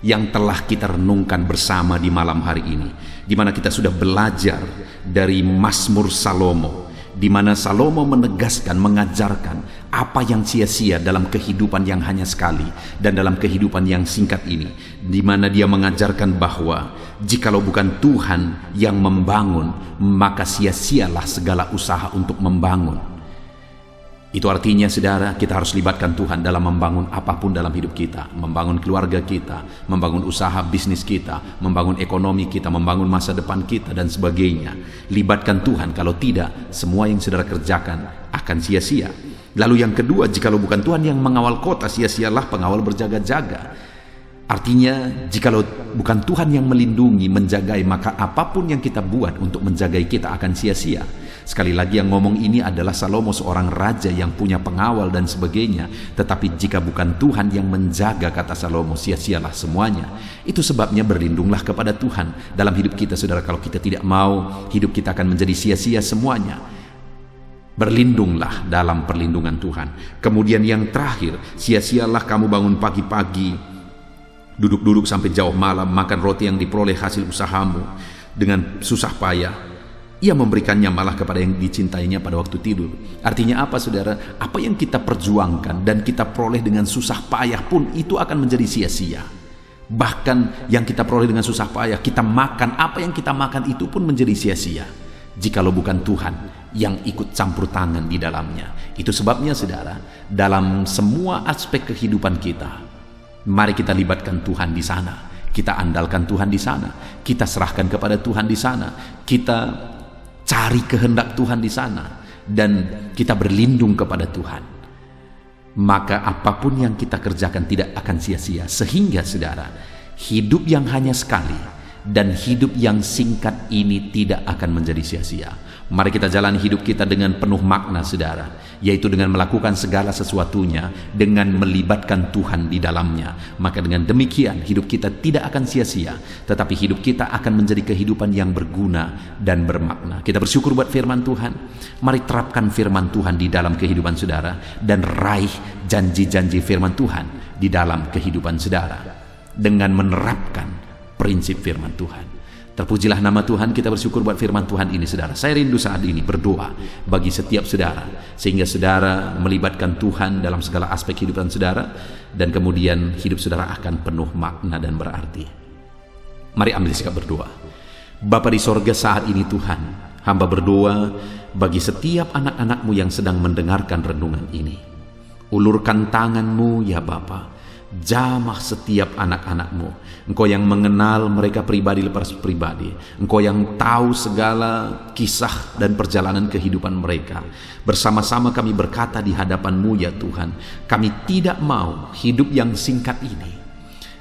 yang telah kita renungkan bersama di malam hari ini, di mana kita sudah belajar dari Mazmur Salomo, di mana Salomo menegaskan, mengajarkan apa yang sia-sia dalam kehidupan yang hanya sekali dan dalam kehidupan yang singkat ini, di mana dia mengajarkan bahwa jikalau bukan Tuhan yang membangun, maka sia-sialah segala usaha untuk membangun. Itu artinya saudara, kita harus libatkan Tuhan dalam membangun apapun dalam hidup kita. Membangun keluarga kita, membangun usaha bisnis kita, membangun ekonomi kita, membangun masa depan kita dan sebagainya. Libatkan Tuhan, kalau tidak semua yang saudara kerjakan akan sia-sia. Lalu yang kedua, jikalau bukan Tuhan yang mengawal kota, sia-sialah pengawal berjaga-jaga. Artinya, jikalau bukan Tuhan yang melindungi, menjagai, maka apapun yang kita buat untuk menjagai kita akan sia-sia. Sekali lagi yang ngomong ini adalah Salomo, seorang raja yang punya pengawal dan sebagainya. Tetapi jika bukan Tuhan yang menjaga, kata Salomo, sia-sialah semuanya. Itu sebabnya berlindunglah kepada Tuhan dalam hidup kita, saudara. Kalau kita tidak mau, hidup kita akan menjadi sia-sia semuanya. Berlindunglah dalam perlindungan Tuhan. Kemudian yang terakhir, sia-sialah kamu bangun pagi-pagi, duduk-duduk sampai jauh malam, makan roti yang diperoleh hasil usahamu dengan susah payah. Ia memberikannya malah kepada yang dicintainya pada waktu tidur. Artinya apa, saudara? Apa yang kita perjuangkan dan kita peroleh dengan susah payah pun itu akan menjadi sia-sia. Bahkan yang kita peroleh dengan susah payah, kita makan, apa yang kita makan itu pun menjadi sia-sia jikalau bukan Tuhan yang ikut campur tangan di dalamnya. Itu sebabnya, saudara, dalam semua aspek kehidupan kita, mari kita libatkan Tuhan di sana. Kita andalkan Tuhan di sana. Kita serahkan kepada Tuhan di sana. Kita cari kehendak Tuhan di sana. Dan kita berlindung kepada Tuhan. Maka apapun yang kita kerjakan tidak akan sia-sia. Sehingga, saudara, hidup yang hanya sekali dan hidup yang singkat ini tidak akan menjadi sia-sia. Mari kita jalani hidup kita dengan penuh makna, saudara, yaitu dengan melakukan segala sesuatunya dengan melibatkan Tuhan di dalamnya. Maka dengan demikian hidup kita tidak akan sia-sia, tetapi hidup kita akan menjadi kehidupan yang berguna dan bermakna. Kita bersyukur buat firman Tuhan. Mari terapkan firman Tuhan di dalam kehidupan saudara dan raih janji-janji firman Tuhan di dalam kehidupan saudara dengan menerapkan prinsip firman Tuhan. Terpujilah nama Tuhan. Kita bersyukur buat firman Tuhan ini, saudara. Saya rindu saat ini berdoa bagi setiap saudara, sehingga saudara melibatkan Tuhan dalam segala aspek kehidupan saudara, dan kemudian hidup saudara akan penuh makna dan berarti. Mari ambil sikap berdoa. Bapa di sorga, saat ini Tuhan, hamba berdoa bagi setiap anak-anak-Mu yang sedang mendengarkan renungan ini. Ulurkan tangan-Mu ya Bapa, jamah setiap anak-anak-Mu. Engkau yang mengenal mereka pribadi lepas pribadi. Engkau yang tahu segala kisah dan perjalanan kehidupan mereka. Bersama-sama kami berkata di hadapan-Mu ya Tuhan, kami tidak mau hidup yang singkat ini.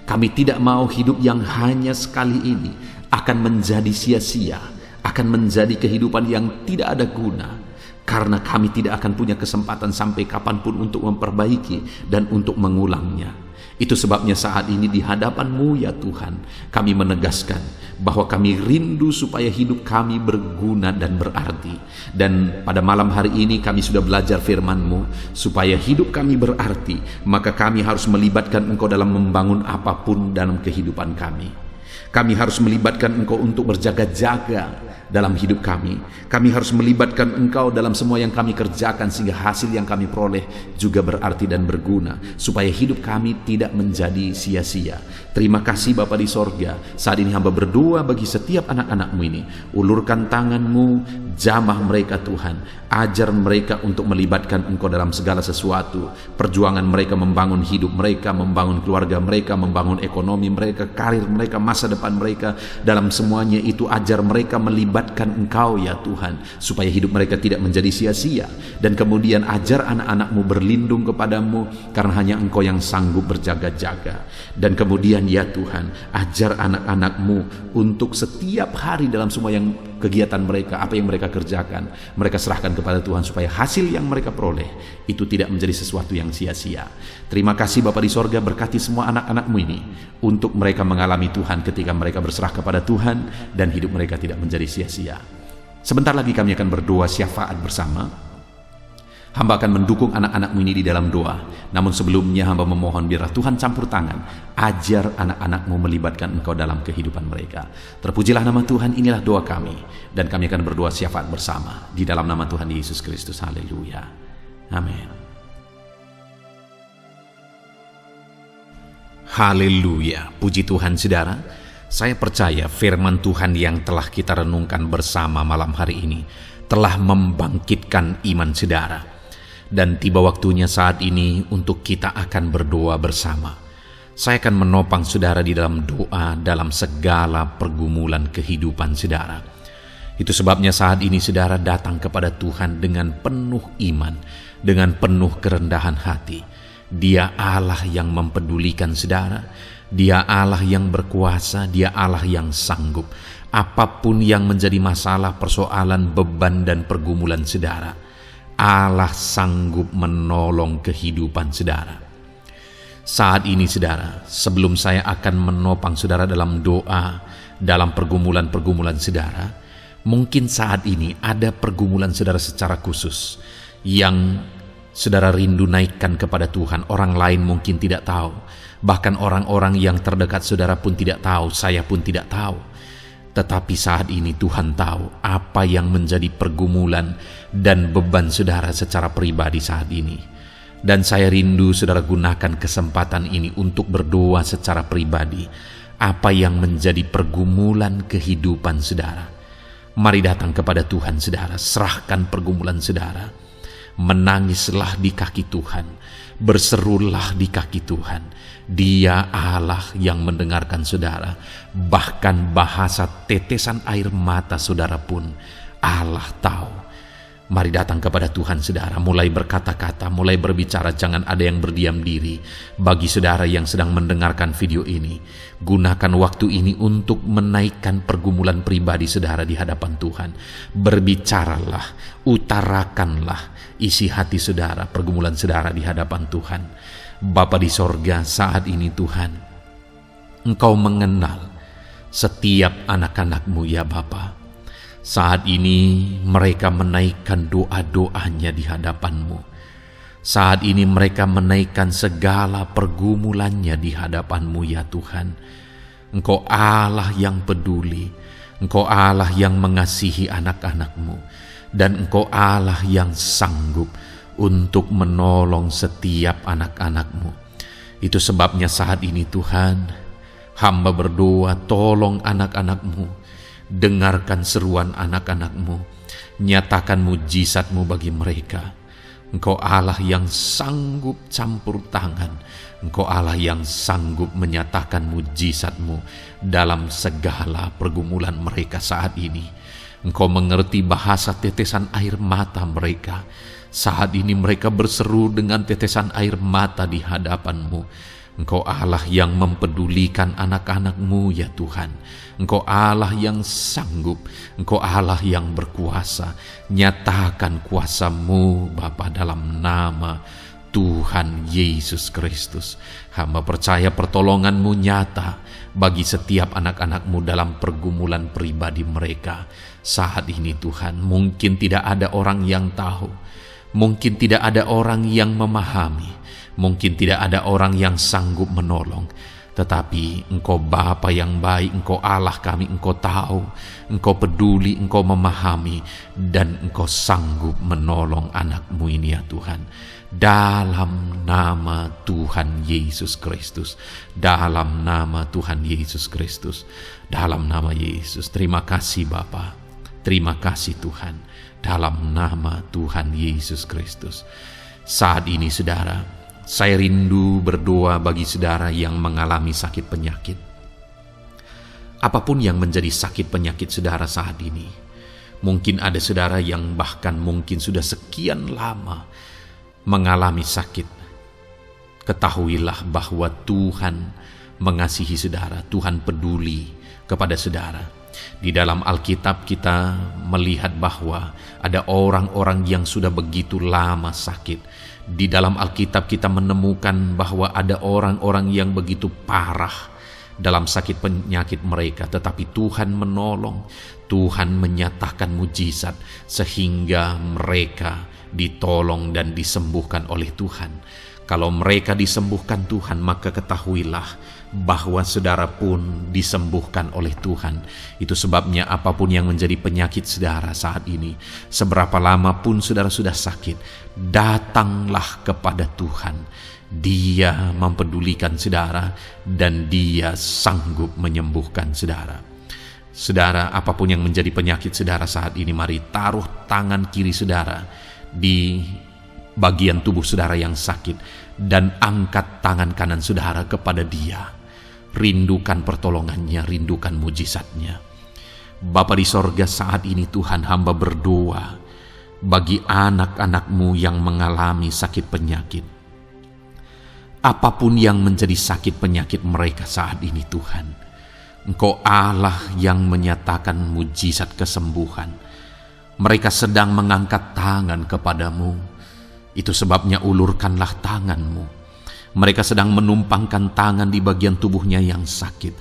Kami tidak mau hidup yang hanya sekali ini akan menjadi sia-sia, akan menjadi kehidupan yang tidak ada guna. Karena kami tidak akan punya kesempatan sampai kapanpun untuk memperbaiki dan untuk mengulangnya. Itu sebabnya saat ini di hadapan-Mu ya Tuhan, kami menegaskan bahwa kami rindu supaya hidup kami berguna dan berarti. Dan pada malam hari ini kami sudah belajar firman-Mu, supaya hidup kami berarti, maka kami harus melibatkan Engkau dalam membangun apapun dalam kehidupan kami. Kami harus melibatkan Engkau untuk berjaga-jaga dalam hidup kami. Kami harus melibatkan Engkau dalam semua yang kami kerjakan, sehingga hasil yang kami peroleh juga berarti dan berguna, supaya hidup kami tidak menjadi sia-sia. Terima kasih Bapa di sorga. Saat ini hamba berdoa bagi setiap anak-anak-Mu ini. Ulurkan tangan-Mu, jamah mereka Tuhan. Ajar mereka untuk melibatkan Engkau dalam segala sesuatu. Perjuangan mereka membangun hidup mereka, membangun keluarga mereka, membangun ekonomi mereka, karir mereka, masa depan mereka. Dalam semuanya itu ajar mereka melibatkan Engkau ya Tuhan, supaya hidup mereka tidak menjadi sia-sia. Dan kemudian ajar anak-anak-Mu berlindung kepadamu, karena hanya Engkau yang sanggup berjaga-jaga. Dan kemudian ya Tuhan, ajar anak-anak-Mu untuk setiap hari dalam semua yang kegiatan mereka, apa yang mereka kerjakan, mereka serahkan kepada Tuhan, supaya hasil yang mereka peroleh itu tidak menjadi sesuatu yang sia-sia. Terima kasih Bapa di sorga, berkati semua anak-anak-Mu ini, untuk mereka mengalami Tuhan ketika mereka berserah kepada Tuhan, dan hidup mereka tidak menjadi sia-sia. Sebentar lagi kami akan berdoa syafaat bersama. Hamba akan mendukung anak-anak-Mu ini di dalam doa. Namun sebelumnya hamba memohon biarlah Tuhan campur tangan. Ajar anak-anak-Mu melibatkan Engkau dalam kehidupan mereka. Terpujilah nama Tuhan, inilah doa kami. Dan kami akan berdoa syafaat bersama di dalam nama Tuhan Yesus Kristus. Haleluya. Amin. Haleluya. Puji Tuhan saudara. Saya percaya firman Tuhan yang telah kita renungkan bersama malam hari ini telah membangkitkan iman saudara. Dan tiba waktunya saat ini untuk kita akan berdoa bersama. Saya akan menopang saudara di dalam doa dalam segala pergumulan kehidupan saudara. Itu sebabnya saat ini saudara datang kepada Tuhan dengan penuh iman, dengan penuh kerendahan hati. Dia Allah yang mempedulikan saudara, Dia Allah yang berkuasa, Dia Allah yang sanggup. Apapun yang menjadi masalah, persoalan, beban dan pergumulan saudara, Allah sanggup menolong kehidupan saudara. Saat ini saudara, sebelum saya akan menopang saudara dalam doa, dalam pergumulan-pergumulan saudara, mungkin saat ini ada pergumulan saudara secara khusus yang saudara rindu naikkan kepada Tuhan. Orang lain mungkin tidak tahu, bahkan orang-orang yang terdekat saudara pun tidak tahu, saya pun tidak tahu. Tetapi saat ini Tuhan tahu apa yang menjadi pergumulan dan beban saudara secara pribadi saat ini. Dan saya rindu saudara gunakan kesempatan ini untuk berdoa secara pribadi apa yang menjadi pergumulan kehidupan saudara. Mari datang kepada Tuhan saudara, serahkan pergumulan saudara. Menangislah di kaki Tuhan, berserulah di kaki Tuhan. Dia Allah yang mendengarkan saudara. Bahkan bahasa tetesan air mata saudara pun Allah tahu. Mari datang kepada Tuhan saudara, mulai berkata-kata, mulai berbicara, jangan ada yang berdiam diri. Bagi saudara yang sedang mendengarkan video ini, gunakan waktu ini untuk menaikkan pergumulan pribadi saudara di hadapan Tuhan. Berbicaralah, utarakanlah isi hati saudara, pergumulan saudara di hadapan Tuhan. Bapa di sorga, saat ini Tuhan, Engkau mengenal setiap anak-anak-Mu ya Bapa. Saat ini mereka menaikkan doa-doanya di hadapan-Mu. Saat ini mereka menaikkan segala pergumulannya di hadapan-Mu ya Tuhan. Engkau Allah yang peduli, Engkau Allah yang mengasihi anak-anak-Mu, dan Engkau Allah yang sanggup untuk menolong setiap anak-anak-Mu. Itu sebabnya saat ini Tuhan, hamba berdoa, tolong anak-anak-Mu. Dengarkan seruan anak-anak-Mu, nyatakan mujizat-Mu bagi mereka. Engkau Allah yang sanggup campur tangan, Engkau Allah yang sanggup menyatakan mujizat-Mu dalam segala pergumulan mereka saat ini. Engkau mengerti bahasa tetesan air mata mereka. Saat ini mereka berseru dengan tetesan air mata di hadapan-Mu. Engkau Allah yang mempedulikan anak-anak-Mu ya Tuhan. Engkau Allah yang sanggup, Engkau Allah yang berkuasa. Nyatakan kuasa-Mu Bapa dalam nama Tuhan Yesus Kristus. Hamba percaya pertolongan-Mu nyata bagi setiap anak-anak-Mu dalam pergumulan pribadi mereka. Saat ini Tuhan, mungkin tidak ada orang yang tahu, mungkin tidak ada orang yang memahami, mungkin tidak ada orang yang sanggup menolong. Tetapi Engkau Bapa yang baik, Engkau Allah kami, Engkau tahu, Engkau peduli, Engkau memahami, dan Engkau sanggup menolong anak-Mu ini ya Tuhan. Dalam nama Tuhan Yesus Kristus, dalam nama Tuhan Yesus Kristus, dalam nama Yesus. Terima kasih Bapa, terima kasih Tuhan, dalam nama Tuhan Yesus Kristus. Saat ini saudara, saya rindu berdoa bagi saudara yang mengalami sakit penyakit. Apapun yang menjadi sakit penyakit saudara saat ini. Mungkin ada saudara yang bahkan mungkin sudah sekian lama mengalami sakit. Ketahuilah bahwa Tuhan mengasihi saudara, Tuhan peduli kepada saudara. Di dalam Alkitab kita melihat bahwa ada orang-orang yang sudah begitu lama sakit. Di dalam Alkitab kita menemukan bahwa ada orang-orang yang begitu parah dalam sakit penyakit mereka, tetapi Tuhan menolong, Tuhan menyatakan mujizat sehingga mereka ditolong dan disembuhkan oleh Tuhan. Kalau mereka disembuhkan Tuhan, maka ketahuilah bahwa saudara pun disembuhkan oleh Tuhan. Itu sebabnya apapun yang menjadi penyakit saudara saat ini, seberapa lama pun saudara sudah sakit, datanglah kepada Tuhan. Dia mempedulikan saudara dan Dia sanggup menyembuhkan saudara. Saudara, apapun yang menjadi penyakit saudara saat ini, mari taruh tangan kiri saudara di bagian tubuh saudara yang sakit dan angkat tangan kanan saudara kepada Dia. Rindukan pertolongannya, rindukan mujizatnya. Bapa di sorga, saat ini Tuhan, hamba berdoa bagi anak-anak-Mu yang mengalami sakit penyakit. Apapun yang menjadi sakit penyakit mereka saat ini Tuhan, Engkau Allah yang menyatakan mujizat kesembuhan. Mereka sedang mengangkat tangan kepadamu. Itu sebabnya ulurkanlah tangan-Mu. Mereka sedang menumpangkan tangan di bagian tubuhnya yang sakit.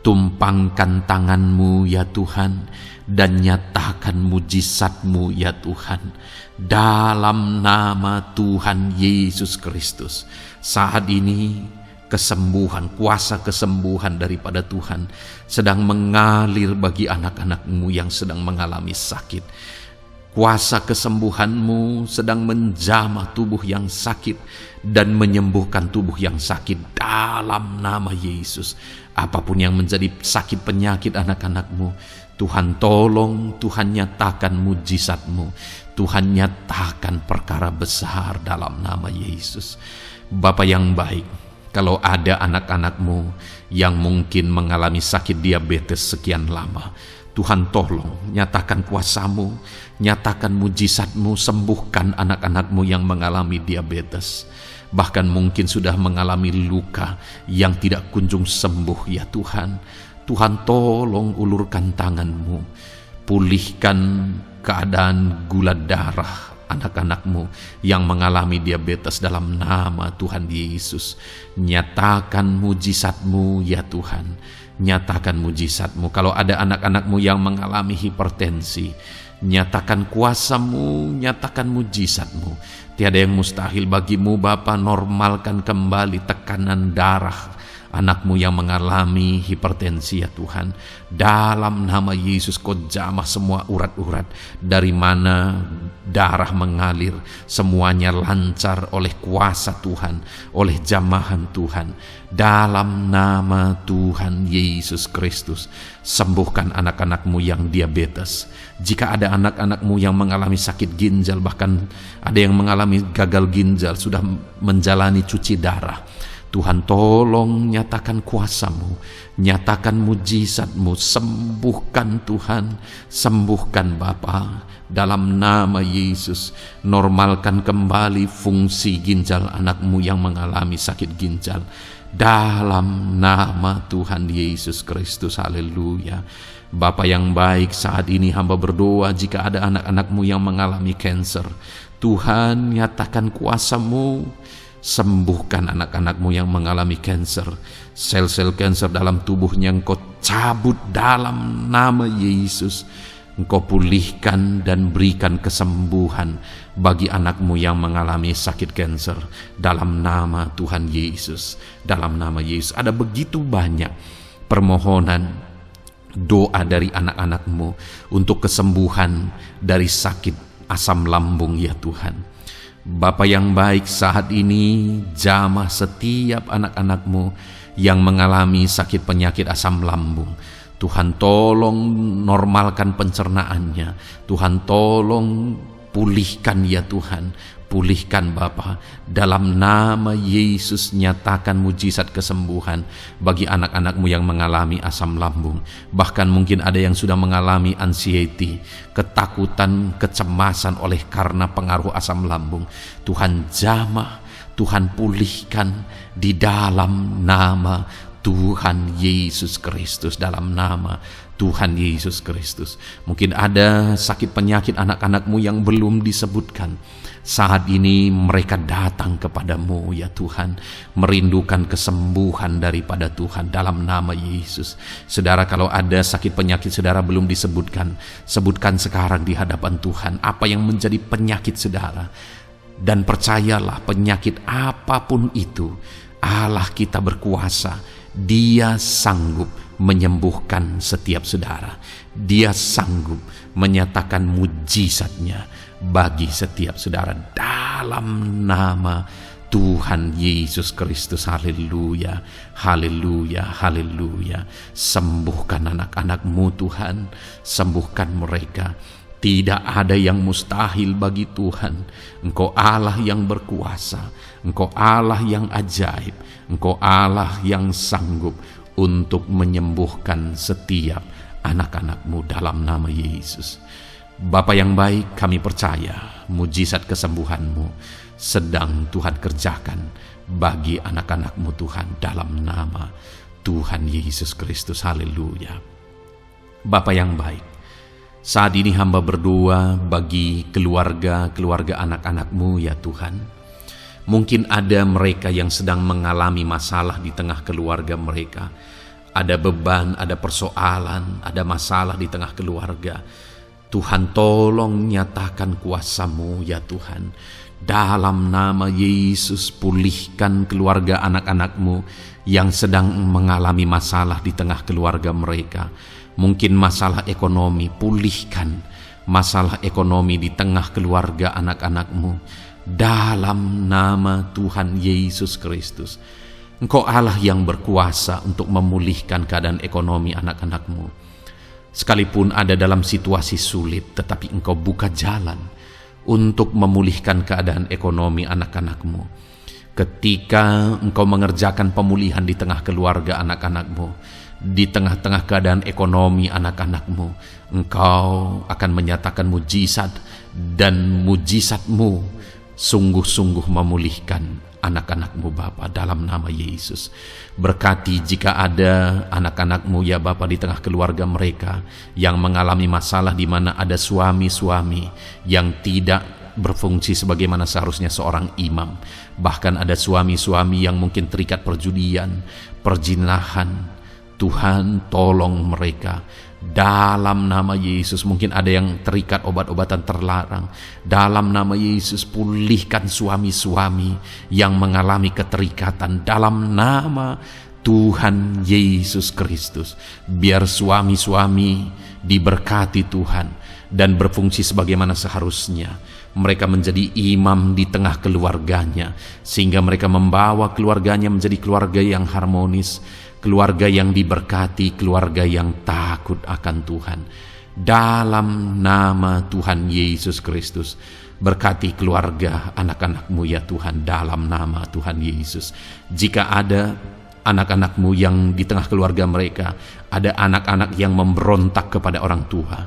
Tumpangkan tangan-Mu ya Tuhan, dan nyatakan mujizat-Mu ya Tuhan. Dalam nama Tuhan Yesus Kristus, saat ini kesembuhan, kuasa kesembuhan daripada Tuhan sedang mengalir bagi anak-anak-Mu yang sedang mengalami sakit. Kuasa kesembuhan-Mu sedang menjamah tubuh yang sakit dan menyembuhkan tubuh yang sakit dalam nama Yesus. Apapun yang menjadi sakit penyakit anak-anak-Mu, Tuhan tolong, Tuhan nyatakan mujizat-Mu, Tuhan nyatakan perkara besar dalam nama Yesus. Bapa yang baik, kalau ada anak-anak-Mu yang mungkin mengalami sakit diabetes sekian lama, Tuhan tolong, nyatakan kuasa-Mu, nyatakan mujizat-Mu, sembuhkan anak-anak-Mu yang mengalami diabetes. Bahkan mungkin sudah mengalami luka yang tidak kunjung sembuh ya Tuhan. Tuhan tolong ulurkan tangan-Mu, pulihkan keadaan gula darah anak-anak-Mu yang mengalami diabetes dalam nama Tuhan Yesus. Nyatakan mujizat-Mu ya Tuhan. Nyatakan mujizat-Mu. Kalau ada anak-anak-Mu yang mengalami hipertensi, nyatakan kuasa-Mu, nyatakan mujizat-Mu. Tiada yang mustahil bagi-Mu Bapa. Normalkan kembali tekanan darah anak-Mu yang mengalami hipertensi ya Tuhan. Dalam nama Yesus, Kau jamah semua urat-urat dari mana darah mengalir, semuanya lancar oleh kuasa Tuhan, oleh jamahan Tuhan. Dalam nama Tuhan Yesus Kristus, sembuhkan anak-anak-Mu yang diabetes. Jika ada anak-anak-Mu yang mengalami sakit ginjal, bahkan ada yang mengalami gagal ginjal, sudah menjalani cuci darah, Tuhan tolong nyatakan kuasa-Mu, nyatakan mujizat-Mu, sembuhkan Tuhan, sembuhkan Bapa. Dalam nama Yesus, normalkan kembali fungsi ginjal anak-Mu yang mengalami sakit ginjal. Dalam nama Tuhan Yesus Kristus, haleluya. Bapa yang baik, saat ini hamba berdoa jika ada anak-anak-Mu yang mengalami kanker, Tuhan nyatakan kuasa-Mu, sembuhkan anak-anak-Mu yang mengalami kanker. Sel-sel kanker dalam tubuhnya Engkau cabut dalam nama Yesus. Engkau pulihkan dan berikan kesembuhan bagi anak-Mu yang mengalami sakit kanker. Dalam nama Tuhan Yesus. Dalam nama Yesus. Ada begitu banyak permohonan, doa dari anak-anak-Mu untuk kesembuhan dari sakit asam lambung ya Tuhan. Bapa yang baik, saat ini jamah setiap anak-anak-Mu yang mengalami sakit penyakit asam lambung. Tuhan tolong normalkan pencernaannya. Tuhan tolong pulihkan ya Tuhan. Pulihkan Bapa. Dalam nama Yesus, nyatakan mujizat kesembuhan bagi anak-anak-Mu yang mengalami asam lambung. Bahkan mungkin ada yang sudah mengalami anxiety, ketakutan, kecemasan oleh karena pengaruh asam lambung. Tuhan jamah, Tuhan pulihkan di dalam nama Tuhan Yesus Kristus. Dalam nama Tuhan Yesus Kristus. Mungkin ada sakit penyakit anak-anak-Mu yang belum disebutkan. Saat ini mereka datang kepadamu ya Tuhan, merindukan kesembuhan daripada Tuhan dalam nama Yesus. Saudara, kalau ada sakit penyakit saudara belum disebutkan, sebutkan sekarang di hadapan Tuhan apa yang menjadi penyakit saudara. Dan percayalah, penyakit apapun itu, Allah kita berkuasa. Dia sanggup menyembuhkan setiap saudara. Dia sanggup menyatakan mujizatnya bagi setiap saudara dalam nama Tuhan Yesus Kristus. Haleluya, haleluya, haleluya. Sembuhkan anak-anak-Mu Tuhan, sembuhkan mereka. Tidak ada yang mustahil bagi Tuhan. Engkau Allah yang berkuasa, Engkau Allah yang ajaib, Engkau Allah yang sanggup untuk menyembuhkan setiap anak-anak-Mu dalam nama Yesus. Bapa yang baik, kami percaya mujizat kesembuhan-Mu sedang Tuhan kerjakan bagi anak-anak-Mu Tuhan dalam nama Tuhan Yesus Kristus. Haleluya. Bapa yang baik, saat ini hamba berdoa bagi keluarga anak-anak-Mu ya Tuhan. Mungkin ada mereka yang sedang mengalami masalah di tengah keluarga mereka. Ada beban, ada persoalan, ada masalah di tengah keluarga. Tuhan, tolong nyatakan kuasa-Mu ya Tuhan. Dalam nama Yesus, pulihkan keluarga anak-anak-Mu yang sedang mengalami masalah di tengah keluarga mereka. Mungkin masalah ekonomi, pulihkan masalah ekonomi di tengah keluarga anak-anak-Mu. Dalam nama Tuhan Yesus Kristus. Engkau Allah yang berkuasa untuk memulihkan keadaan ekonomi anak-anak-Mu. Sekalipun ada dalam situasi sulit, tetapi Engkau buka jalan untuk memulihkan keadaan ekonomi anak-anak-Mu. Ketika Engkau mengerjakan pemulihan di tengah keluarga anak-anak-Mu, di tengah-tengah keadaan ekonomi anak-anak-Mu, Engkau akan menyatakan mujizat, dan mujizat-Mu sungguh-sungguh memulihkan anak-anak-Mu Bapa dalam nama Yesus. Berkati jika ada anak-anak-Mu ya Bapa di tengah keluarga mereka yang mengalami masalah di mana ada suami-suami yang tidak berfungsi sebagaimana seharusnya seorang imam. Bahkan ada suami-suami yang mungkin terikat perjudian, perjinahan. Tuhan, tolong mereka dalam nama Yesus. Mungkin ada yang terikat obat-obatan terlarang. Dalam nama Yesus, pulihkan suami-suami yang mengalami keterikatan dalam nama Tuhan Yesus Kristus. Biar suami-suami diberkati Tuhan dan berfungsi sebagaimana seharusnya. Mereka menjadi imam di tengah keluarganya, sehingga mereka membawa keluarganya menjadi keluarga yang harmonis, keluarga yang diberkati, keluarga yang takut akan Tuhan. Dalam nama Tuhan Yesus Kristus, berkati keluarga anak-anak-Mu ya Tuhan, dalam nama Tuhan Yesus. Jika ada anak-anak-Mu yang di tengah keluarga mereka, ada anak-anak yang memberontak kepada orang tua,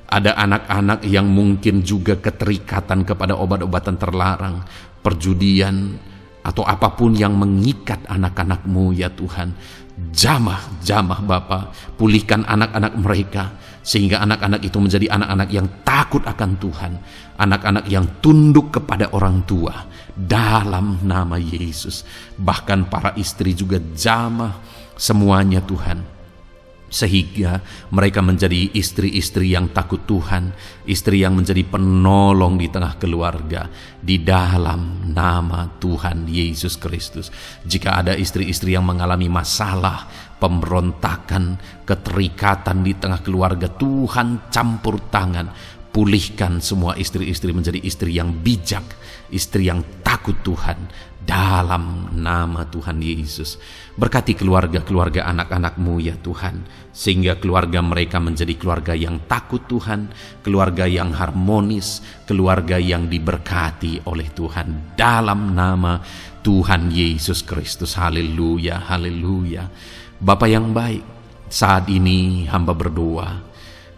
ada anak-anak yang mungkin juga keterikatan kepada obat-obatan terlarang, perjudian, atau apapun yang mengikat anak-anak-Mu ya Tuhan. Jamah Bapa, pulihkan anak-anak mereka, sehingga anak-anak itu menjadi anak-anak yang takut akan Tuhan, anak-anak yang tunduk kepada orang tua dalam nama Yesus. Bahkan para istri juga jamah semuanya Tuhan, sehingga mereka menjadi istri-istri yang takut Tuhan, istri yang menjadi penolong di tengah keluarga, di dalam nama Tuhan Yesus Kristus. Jika ada istri-istri yang mengalami masalah, pemberontakan, keterikatan di tengah keluarga, Tuhan campur tangan, pulihkan semua istri-istri menjadi istri yang bijak, istri yang takut Tuhan, dalam nama Tuhan Yesus. Berkati keluarga-keluarga anak-anak-Mu ya Tuhan, sehingga keluarga mereka menjadi keluarga yang takut Tuhan, keluarga yang harmonis, keluarga yang diberkati oleh Tuhan, dalam nama Tuhan Yesus Kristus. Haleluya, haleluya. Bapa yang baik, saat ini hamba berdoa,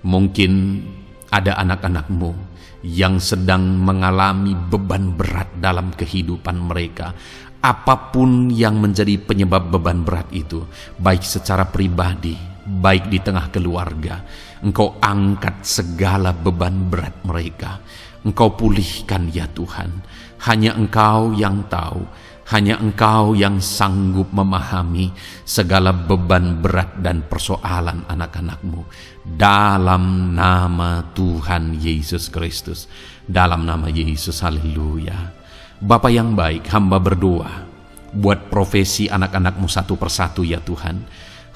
mungkin ada anak-anak-Mu yang sedang mengalami beban berat dalam kehidupan mereka. Apapun yang menjadi penyebab beban berat itu, baik secara pribadi, baik di tengah keluarga, Engkau angkat segala beban berat mereka. Engkau pulihkan ya Tuhan. Hanya Engkau yang tahu, hanya Engkau yang sanggup memahami segala beban berat dan persoalan anak-anak-Mu. Dalam nama Tuhan Yesus Kristus, dalam nama Yesus, haleluya. Bapa yang baik, hamba berdoa buat profesi anak-anak-Mu satu persatu ya Tuhan.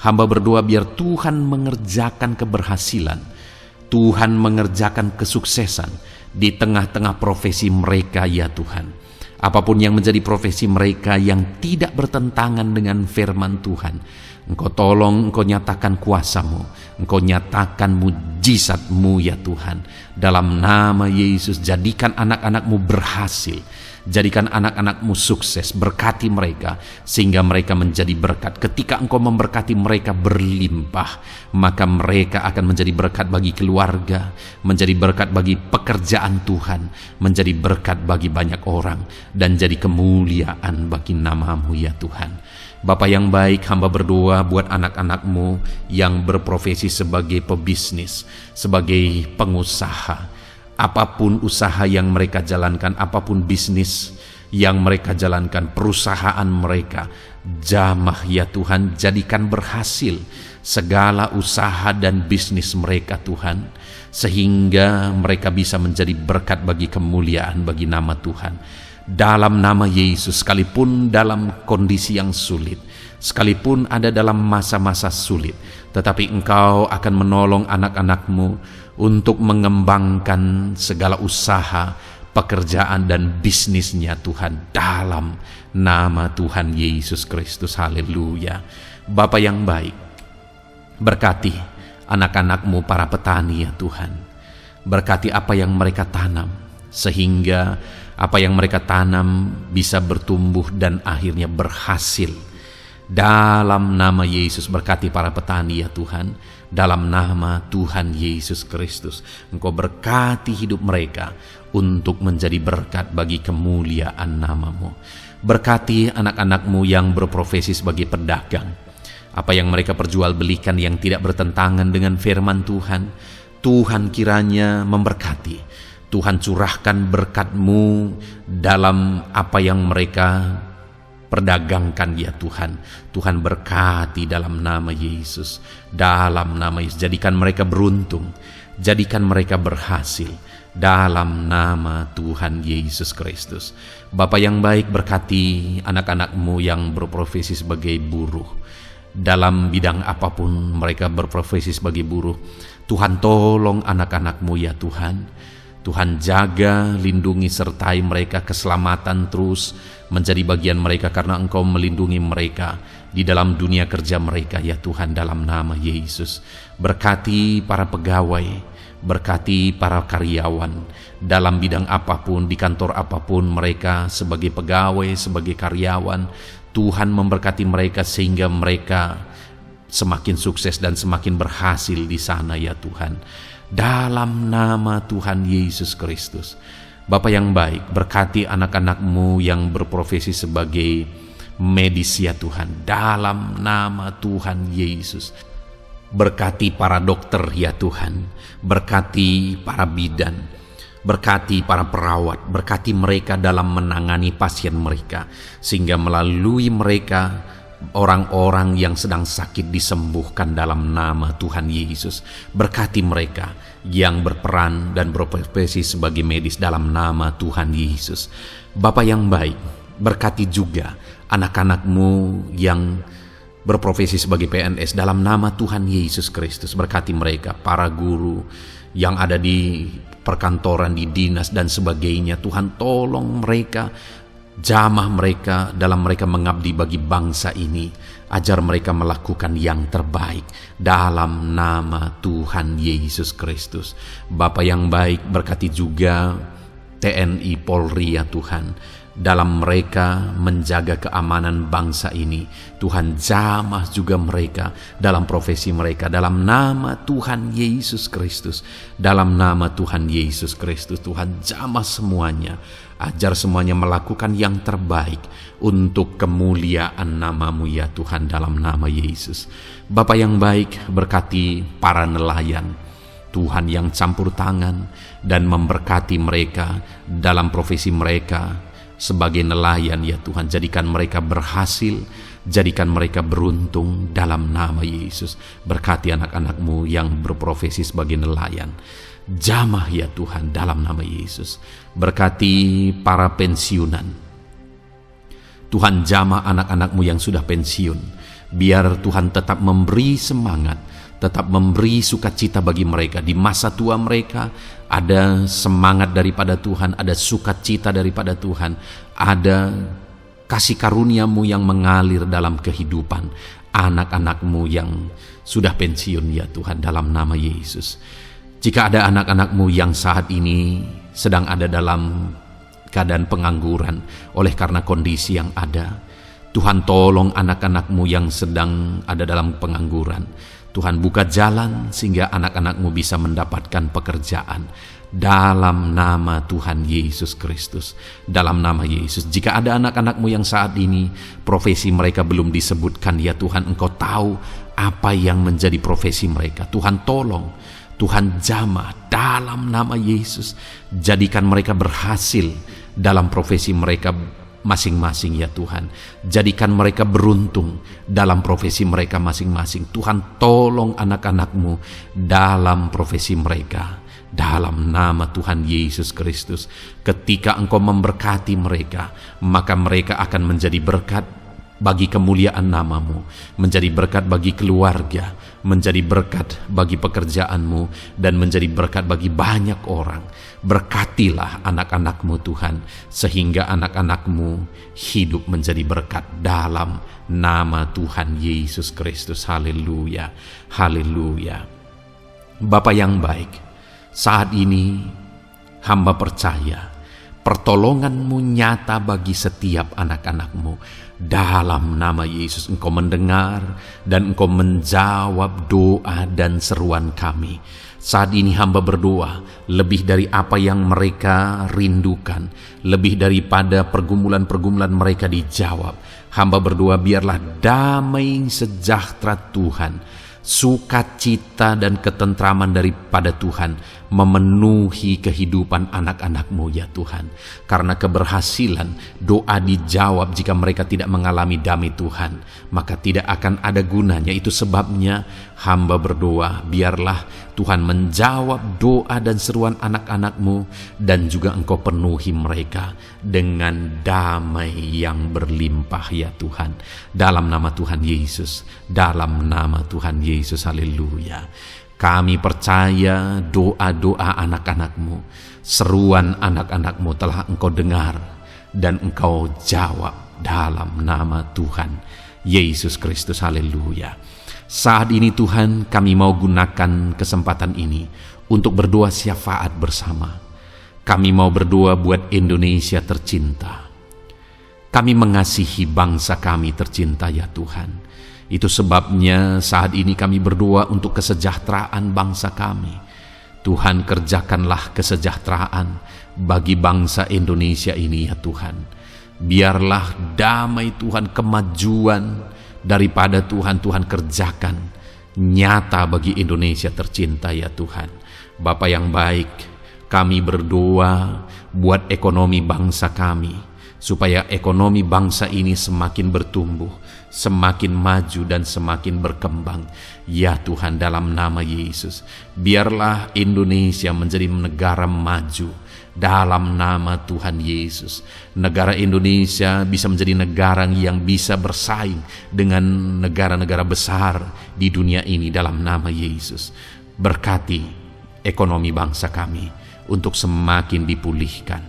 Hamba berdoa biar Tuhan mengerjakan keberhasilan, Tuhan mengerjakan kesuksesan di tengah-tengah profesi mereka ya Tuhan. Apapun yang menjadi profesi mereka yang tidak bertentangan dengan firman Tuhan, Engkau tolong, Engkau nyatakan kuasa-Mu, Engkau nyatakan mujizat-Mu ya Tuhan. Dalam nama Yesus, jadikan anak-anak-Mu berhasil, jadikan anak-anak-Mu sukses, berkati mereka sehingga mereka menjadi berkat. Ketika Engkau memberkati mereka berlimpah, maka mereka akan menjadi berkat bagi keluarga, menjadi berkat bagi pekerjaan Tuhan, menjadi berkat bagi banyak orang, dan jadi kemuliaan bagi nama-Mu ya Tuhan. Bapa yang baik, hamba berdoa buat anak-anak-Mu yang berprofesi sebagai pebisnis, sebagai pengusaha. Apapun usaha yang mereka jalankan, apapun bisnis yang mereka jalankan, perusahaan mereka, jamah ya Tuhan, jadikan berhasil segala usaha dan bisnis mereka Tuhan, sehingga mereka bisa menjadi berkat bagi kemuliaan bagi nama Tuhan. Dalam nama Yesus, sekalipun dalam kondisi yang sulit, sekalipun ada dalam masa-masa sulit, tetapi Engkau akan menolong anak-anak-Mu untuk mengembangkan segala usaha, pekerjaan dan bisnisnya Tuhan, dalam nama Tuhan Yesus Kristus. Haleluya. Bapa yang baik, berkati anak-anak-Mu para petani ya Tuhan. Berkati apa yang mereka tanam, sehingga apa yang mereka tanam bisa bertumbuh dan akhirnya berhasil. Dalam nama Yesus, berkati para petani ya Tuhan. Dalam nama Tuhan Yesus Kristus, Engkau berkati hidup mereka untuk menjadi berkat bagi kemuliaan nama-Mu. Berkati anak-anak-Mu yang berprofesi sebagai pedagang. Apa yang mereka perjualbelikan yang tidak bertentangan dengan firman Tuhan, Tuhan kiranya memberkati. Tuhan curahkan berkat-Mu dalam apa yang mereka perdagangkan ya Tuhan. Tuhan berkati dalam nama Yesus. Dalam nama Yesus, jadikan mereka beruntung, jadikan mereka berhasil dalam nama Tuhan Yesus Kristus. Bapa yang baik, berkati anak-anak-Mu yang berprofesi sebagai buruh. Dalam bidang apapun mereka berprofesi sebagai buruh, Tuhan tolong anak-anak-Mu ya Tuhan. Tuhan jaga, lindungi, sertai mereka, keselamatan terus menjadi bagian mereka karena Engkau melindungi mereka di dalam dunia kerja mereka ya Tuhan, dalam nama Yesus. Berkati para pegawai, berkati para karyawan dalam bidang apapun, di kantor apapun mereka sebagai pegawai, sebagai karyawan. Tuhan memberkati mereka sehingga mereka semakin sukses dan semakin berhasil di sana ya Tuhan. Dalam nama Tuhan Yesus Kristus. Bapa yang baik, berkati anak-anak-Mu yang berprofesi sebagai medis ya Tuhan. Dalam nama Tuhan Yesus. Berkati para dokter ya Tuhan. Berkati para bidan. Berkati para perawat. Berkati mereka dalam menangani pasien mereka, sehingga melalui mereka orang-orang yang sedang sakit disembuhkan dalam nama Tuhan Yesus. Berkati mereka yang berperan dan berprofesi sebagai medis dalam nama Tuhan Yesus. Bapa yang baik, berkati juga anak-anak-Mu yang berprofesi sebagai PNS dalam nama Tuhan Yesus Kristus. Berkati mereka, para guru yang ada di perkantoran, di dinas dan sebagainya. Tuhan tolong mereka, jamah mereka dalam mereka mengabdi bagi bangsa ini. Ajar mereka melakukan yang terbaik dalam nama Tuhan Yesus Kristus. Bapa yang baik, berkati juga TNI Polri ya Tuhan, dalam mereka menjaga keamanan bangsa ini. Tuhan jamah juga mereka dalam profesi mereka dalam nama Tuhan Yesus Kristus. Dalam nama Tuhan Yesus Kristus, Tuhan jamah semuanya. Ajar semuanya melakukan yang terbaik untuk kemuliaan nama-Mu ya Tuhan, dalam nama Yesus. Bapa yang baik, berkati para nelayan Tuhan yang campur tangan dan memberkati mereka dalam profesi mereka sebagai nelayan ya Tuhan. Jadikan mereka berhasil, jadikan mereka beruntung dalam nama Yesus. Berkati anak-anak-Mu yang berprofesi sebagai nelayan. Jamah ya Tuhan dalam nama Yesus. Berkati para pensiunan. Tuhan jamah anak-anak-Mu yang sudah pensiun. Biar Tuhan tetap memberi semangat, tetap memberi sukacita bagi mereka. Di masa tua mereka ada semangat daripada Tuhan, ada sukacita daripada Tuhan, ada kasih karunia-Mu yang mengalir dalam kehidupan anak-anak-Mu yang sudah pensiun ya Tuhan, dalam nama Yesus. Jika ada anak-anak-Mu yang saat ini sedang ada dalam keadaan pengangguran oleh karena kondisi yang ada, Tuhan tolong anak-anak-Mu yang sedang ada dalam pengangguran. Tuhan buka jalan sehingga anak-anak-Mu bisa mendapatkan pekerjaan. Dalam nama Tuhan Yesus Kristus. Dalam nama Yesus. Jika ada anak-anak-Mu yang saat ini profesi mereka belum disebutkan, ya Tuhan, Engkau tahu apa yang menjadi profesi mereka. Tuhan tolong, Tuhan jamah dalam nama Yesus. Jadikan mereka berhasil dalam profesi mereka masing-masing ya Tuhan. Jadikan mereka beruntung dalam profesi mereka masing-masing. Tuhan tolong anak-anak-Mu dalam profesi mereka. Dalam nama Tuhan Yesus Kristus. Ketika Engkau memberkati mereka, maka mereka akan menjadi berkat bagi kemuliaan nama-Mu, menjadi berkat bagi keluarga, menjadi berkat bagi pekerjaan-Mu, dan menjadi berkat bagi banyak orang. Berkatilah anak-anak-Mu Tuhan, sehingga anak-anak-Mu hidup menjadi berkat dalam nama Tuhan Yesus Kristus. Haleluya, haleluya. Bapa yang baik, saat ini hamba percaya pertolongan-Mu nyata bagi setiap anak-anak-Mu. Dalam nama Yesus, Engkau mendengar dan Engkau menjawab doa dan seruan kami. Saat ini hamba berdoa, lebih dari apa yang mereka rindukan, lebih daripada pergumulan-pergumulan mereka dijawab. Hamba berdoa, biarlah damai sejahtera Tuhan, sukacita dan ketentraman daripada Tuhan memenuhi kehidupan anak-anak-Mu ya Tuhan. Karena keberhasilan doa dijawab jika mereka tidak mengalami damai Tuhan, maka tidak akan ada gunanya. Itu sebabnya hamba berdoa, biarlah Tuhan menjawab doa dan seruan anak-anak-Mu, dan juga Engkau penuhi mereka dengan damai yang berlimpah ya Tuhan. Dalam nama Tuhan Yesus, dalam nama Tuhan Yesus, haleluya. Kami percaya doa-doa anak-anak-Mu, seruan anak-anak-Mu telah Engkau dengar dan Engkau jawab dalam nama Tuhan Yesus Kristus, haleluya. Saat ini Tuhan, kami mau gunakan kesempatan ini untuk berdoa syafaat bersama. Kami mau berdoa buat Indonesia tercinta. Kami mengasihi bangsa kami tercinta ya Tuhan. Itu sebabnya saat ini kami berdoa untuk kesejahteraan bangsa kami. Tuhan, kerjakanlah kesejahteraan bagi bangsa Indonesia ini ya Tuhan. Biarlah damai Tuhan, kemajuan daripada Tuhan kerjakan nyata bagi Indonesia tercinta ya Tuhan. Bapa yang baik, kami berdoa buat ekonomi bangsa kami, supaya ekonomi bangsa ini semakin bertumbuh, semakin maju dan semakin berkembang. Ya Tuhan, dalam nama Yesus, biarlah Indonesia menjadi negara maju. Dalam nama Tuhan Yesus, negara Indonesia bisa menjadi negara yang bisa bersaing dengan negara-negara besar di dunia ini. Dalam nama Yesus, berkati ekonomi bangsa kami untuk semakin dipulihkan.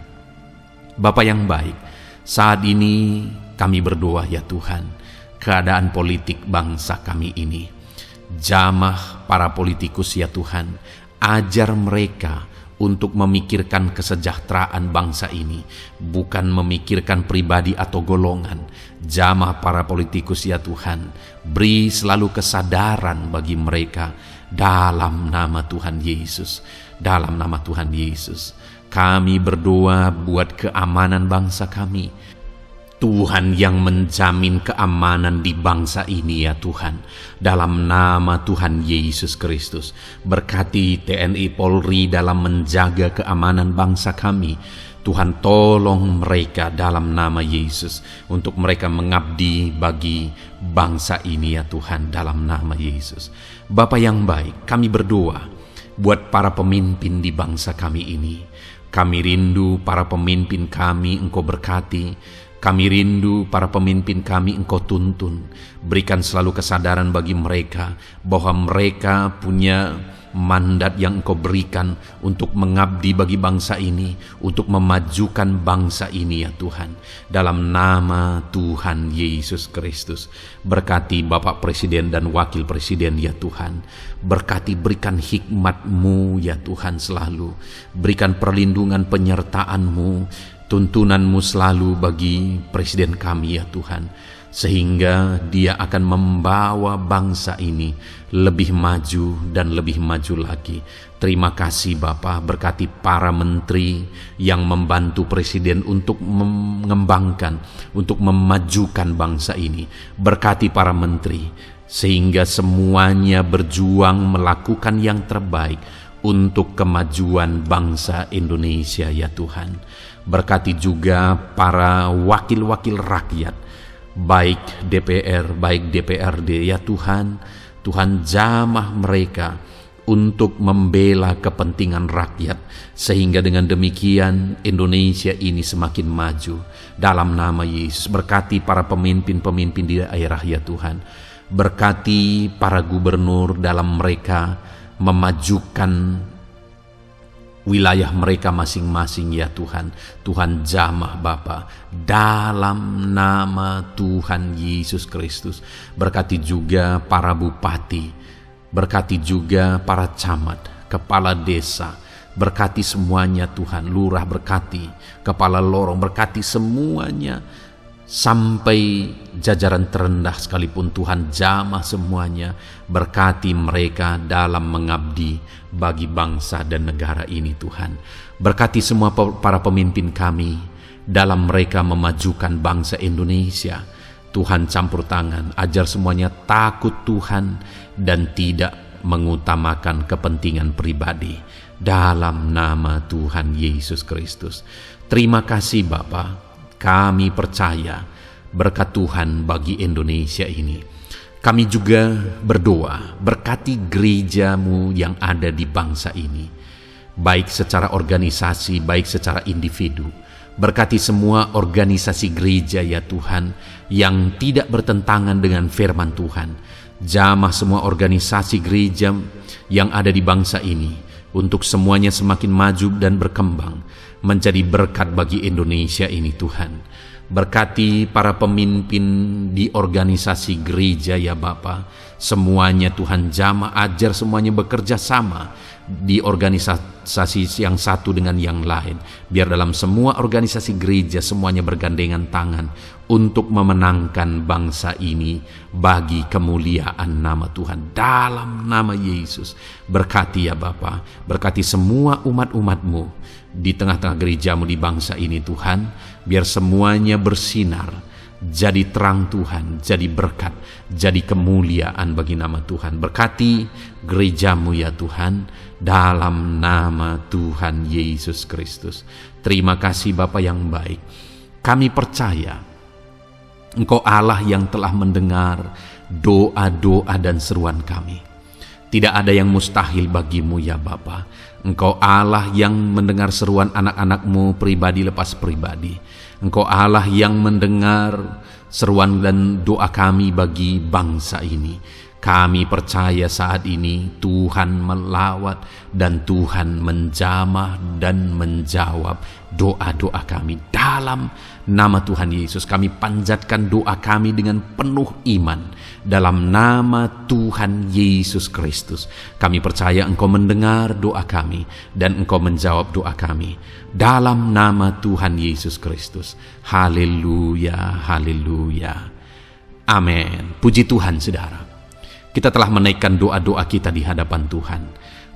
Bapa yang baik, saat ini kami berdoa ya Tuhan, keadaan politik bangsa kami ini. Jamah para politikus ya Tuhan, ajar mereka untuk memikirkan kesejahteraan bangsa ini, bukan memikirkan pribadi atau golongan. Jamah para politikus ya Tuhan, beri selalu kesadaran bagi mereka dalam nama Tuhan Yesus. Dalam nama Tuhan Yesus, kami berdoa buat keamanan bangsa kami. Tuhan yang menjamin keamanan di bangsa ini ya Tuhan. Dalam nama Tuhan Yesus Kristus, berkati TNI Polri dalam menjaga keamanan bangsa kami. Tuhan, tolong mereka dalam nama Yesus, untuk mereka mengabdi bagi bangsa ini ya Tuhan, dalam nama Yesus. Bapa yang baik, kami berdoa buat para pemimpin di bangsa kami ini. Kami rindu para pemimpin kami Engkau berkati, Kami rindu para pemimpin kami Engkau tuntun. Berikan selalu kesadaran bagi mereka bahwa mereka punya mandat yang Engkau berikan untuk mengabdi bagi bangsa ini, untuk memajukan bangsa ini ya Tuhan. Dalam nama Tuhan Yesus Kristus, berkati Bapak Presiden dan Wakil Presiden ya Tuhan. Berkati, berikan hikmat-Mu ya Tuhan selalu. Berikan perlindungan penyertaan-Mu, tuntunan-Mu selalu bagi Presiden kami ya Tuhan, sehingga dia akan membawa bangsa ini lebih maju dan lebih maju lagi. Terima kasih Bapa, berkati para menteri yang membantu Presiden untuk mengembangkan, untuk memajukan bangsa ini. Berkati para menteri, sehingga semuanya berjuang melakukan yang terbaik untuk kemajuan bangsa Indonesia ya Tuhan. Berkati juga para wakil-wakil rakyat, baik DPR, baik DPRD ya Tuhan. Tuhan jamah mereka untuk membela kepentingan rakyat, sehingga dengan demikian Indonesia ini semakin maju. Dalam nama Yesus, berkati para pemimpin-pemimpin di daerah ya Tuhan. Berkati para gubernur dalam mereka memajukan wilayah mereka masing-masing ya Tuhan. Tuhan jamah Bapa, dalam nama Tuhan Yesus Kristus. Berkati juga para bupati, berkati juga para camat, kepala desa, berkati semuanya Tuhan. Lurah berkati, kepala lorong berkati semuanya, sampai jajaran terendah sekalipun Tuhan jamah semuanya. Berkati mereka dalam mengabdi bagi bangsa dan negara ini Tuhan. Berkati semua para pemimpin kami dalam mereka memajukan bangsa Indonesia. Tuhan campur tangan, ajar semuanya takut Tuhan dan tidak mengutamakan kepentingan pribadi. Dalam nama Tuhan Yesus Kristus. Terima kasih Bapa. Kami percaya berkat Tuhan bagi Indonesia ini. Kami juga berdoa, berkati gereja-Mu yang ada di bangsa ini, baik secara organisasi, baik secara individu. Berkati semua organisasi gereja ya Tuhan, yang tidak bertentangan dengan firman Tuhan. Jamah semua organisasi gereja yang ada di bangsa ini, untuk semuanya semakin maju dan berkembang, menjadi berkat bagi Indonesia ini Tuhan. Berkati para pemimpin di organisasi gereja ya Bapa. Semuanya Tuhan jamah, ajar semuanya bekerja sama di organisasi yang satu dengan yang lain. Biar dalam semua organisasi gereja semuanya bergandengan tangan untuk memenangkan bangsa ini bagi kemuliaan nama Tuhan. Dalam nama Yesus, berkati ya Bapa, berkati semua umat-umat-Mu di tengah-tengah gereja-Mu di bangsa ini Tuhan. Biar semuanya bersinar, jadi terang Tuhan, jadi berkat, jadi kemuliaan bagi nama Tuhan. Berkati gereja-Mu ya Tuhan, dalam nama Tuhan Yesus Kristus. Terima kasih Bapa yang baik. Kami percaya Engkau Allah yang telah mendengar doa-doa dan seruan kami. Tidak ada yang mustahil bagi-Mu ya Bapa. Engkau Allah yang mendengar seruan anak-anak-Mu pribadi lepas pribadi. Engkau Allah yang mendengar seruan dan doa kami bagi bangsa ini. Kami percaya saat ini Tuhan melawat dan Tuhan menjamah dan menjawab doa-doa kami. Dalam nama Tuhan Yesus kami panjatkan doa kami dengan penuh iman. Dalam nama Tuhan Yesus Kristus kami percaya Engkau mendengar doa kami dan Engkau menjawab doa kami. Dalam nama Tuhan Yesus Kristus. Haleluya, haleluya. Amin. Puji Tuhan saudara. Kita telah menaikkan doa-doa kita di hadapan Tuhan.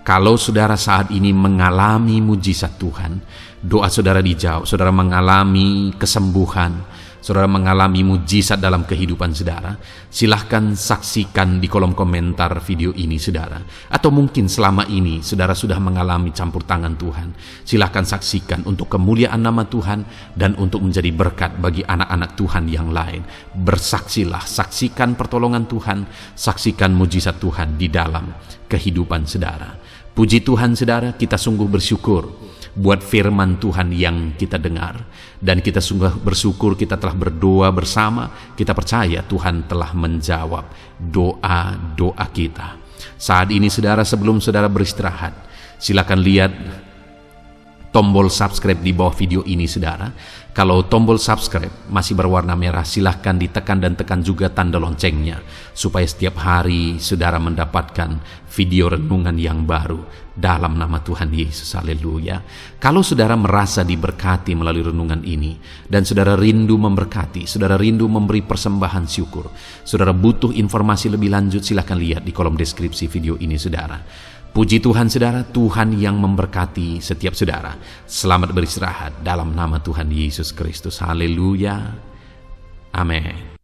Kalau saudara saat ini mengalami mujizat Tuhan, doa saudara dijawab, saudara mengalami kesembuhan, saudara mengalami mujizat dalam kehidupan saudara, silahkan saksikan di kolom komentar video ini saudara. Atau mungkin selama ini saudara sudah mengalami campur tangan Tuhan, silahkan saksikan untuk kemuliaan nama Tuhan dan untuk menjadi berkat bagi anak-anak Tuhan yang lain. Bersaksilah, saksikan pertolongan Tuhan, saksikan mujizat Tuhan di dalam kehidupan saudara. Puji Tuhan saudara, kita sungguh bersyukur buat firman Tuhan yang kita dengar. Dan kita sungguh bersyukur kita telah berdoa bersama. Kita percaya Tuhan telah menjawab doa-doa kita. Saat ini saudara, sebelum saudara beristirahat, silakan lihat tombol subscribe di bawah video ini saudara. Kalau tombol subscribe masih berwarna merah, silahkan ditekan dan tekan juga tanda loncengnya, supaya setiap hari saudara mendapatkan video renungan yang baru dalam nama Tuhan Yesus. Haleluya. Kalau saudara merasa diberkati melalui renungan ini, dan saudara rindu memberkati, saudara rindu memberi persembahan syukur, saudara butuh informasi lebih lanjut, silahkan lihat di kolom deskripsi video ini saudara. Puji Tuhan saudara, Tuhan yang memberkati setiap saudara. Selamat beristirahat dalam nama Tuhan Yesus Kristus. Haleluya. Amin.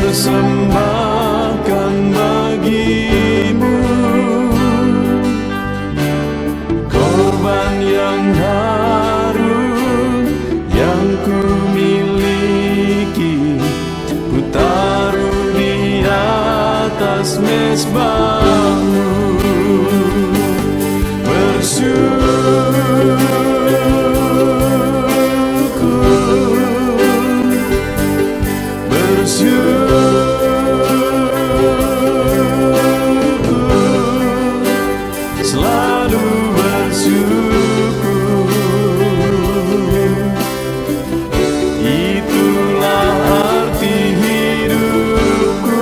Persembahkan bagimu korban yang harum yang ku miliki, ku taruh di atas mezbahmu. Selalu bersyukur, itulah arti hidupku.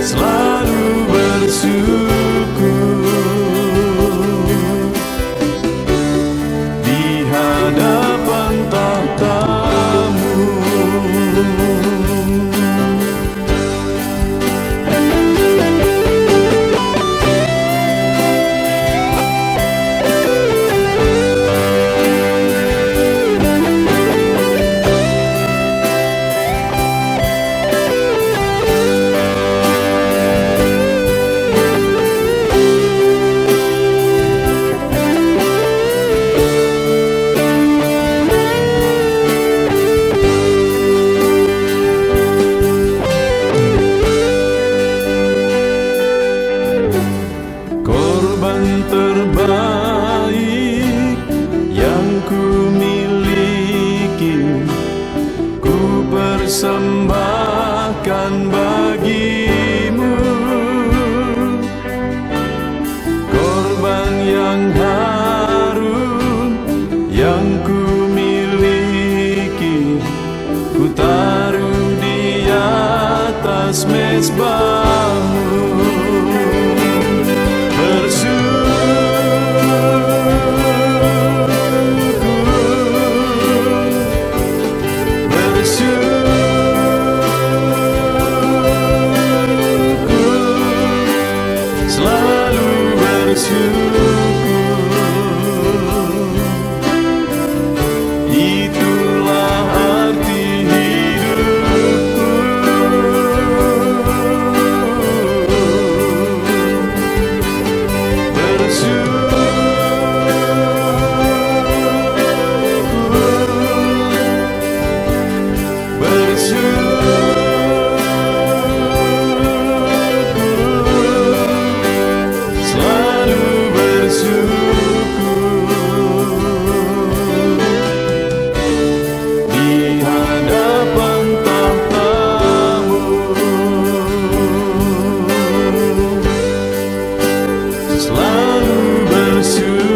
Selalu bersyukur di hadapan tahta-Mu. Korban terbaik yang ku miliki, ku persembahkan bagimu. Korban yang harum yang ku miliki, ku taruh di atas mezbahmu. Selalu bersyukur, itulah arti hidupku. Selalu bersyukur.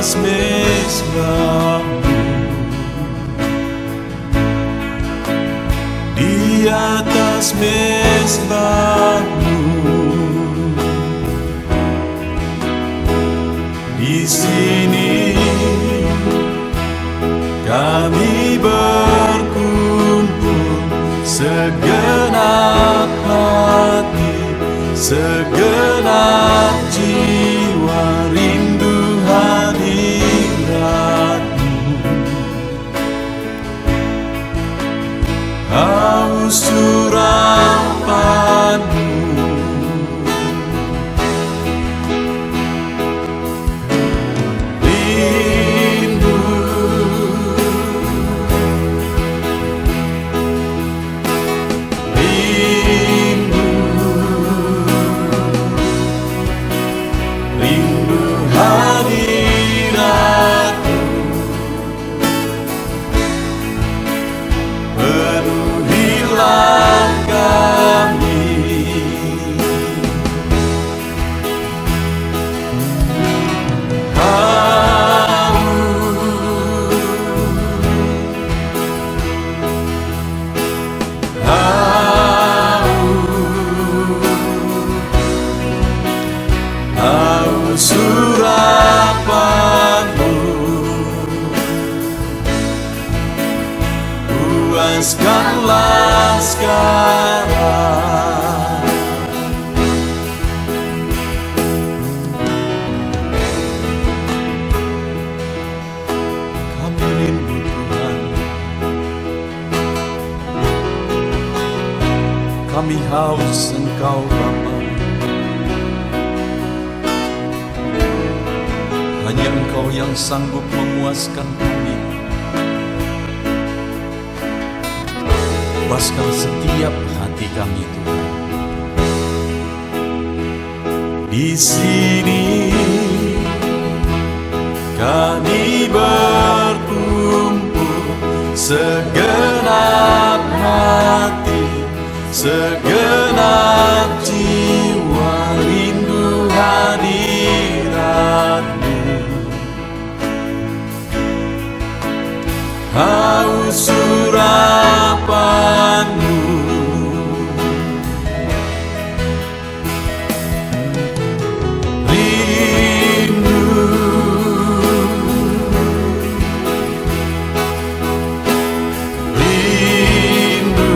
atas mezbahmu, di atas mezbahmu. Di sini kami berkumpul, segenap hati, segenap jiwa, rindu hadiratmu. Haus urapanmu, surapanmu, puaskanlah sekarang. Kami rindu Tuhan, kami haus Engkau Bapa. Hanya Engkau yang sanggup memuaskan kami. Puaskan setiap hati kami Tuhan. Di sini kami berkumpul, segenap hati, segenap jiwa, rindu hadiratmu. Haus urapanmu, rindu, rindu,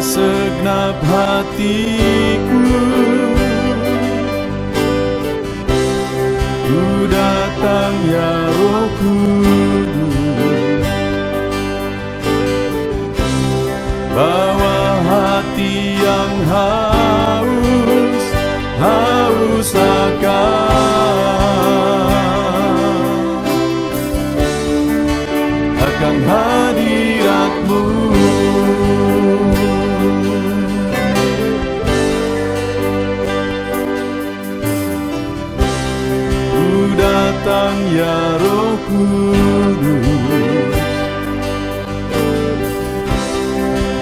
segenap hatiku, ku datang ya Roh Kudus, bawa hati yang haus akan hadirat-Mu. Ku datang ya Roh Kudus,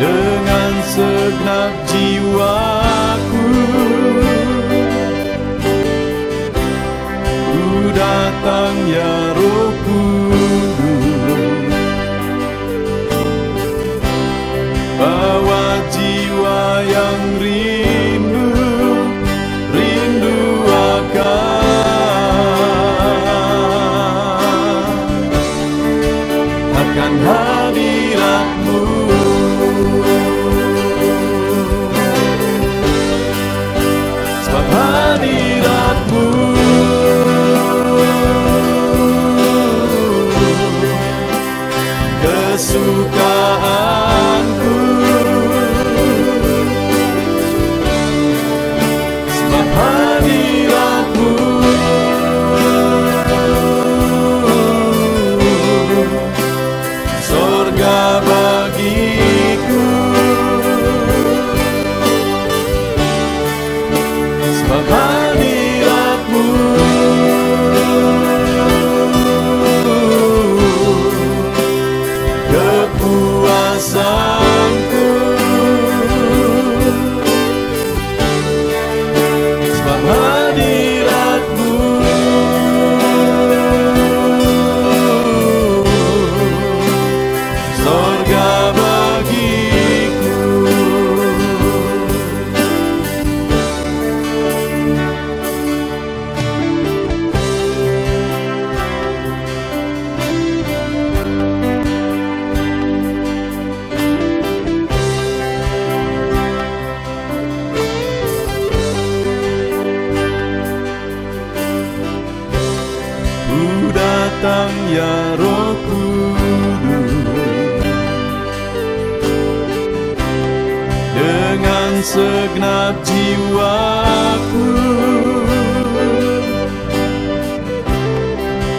dengan segenap jiwaku, ku datang ya Roh Kudus, bawa jiwa yang rindu akan hadirat-Mu. Sebab hadirat-Mu kesukaanku, sebab hadirat-Mu sorga bagiku, sebab hadirat-Mu kepuasanku, sebab hadirat-Mu sorga bagiku. Ku datang ya Roh Kudus, dengan segenap jiwaku,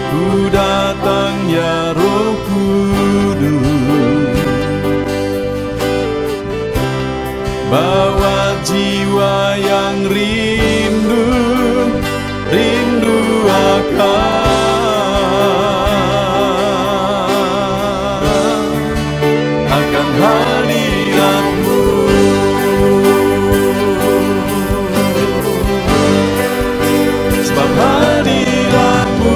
ku datang ya Roh Kudus, bawa jiwa yang rindu akan hadirat-Mu. Sebab hadirat-Mu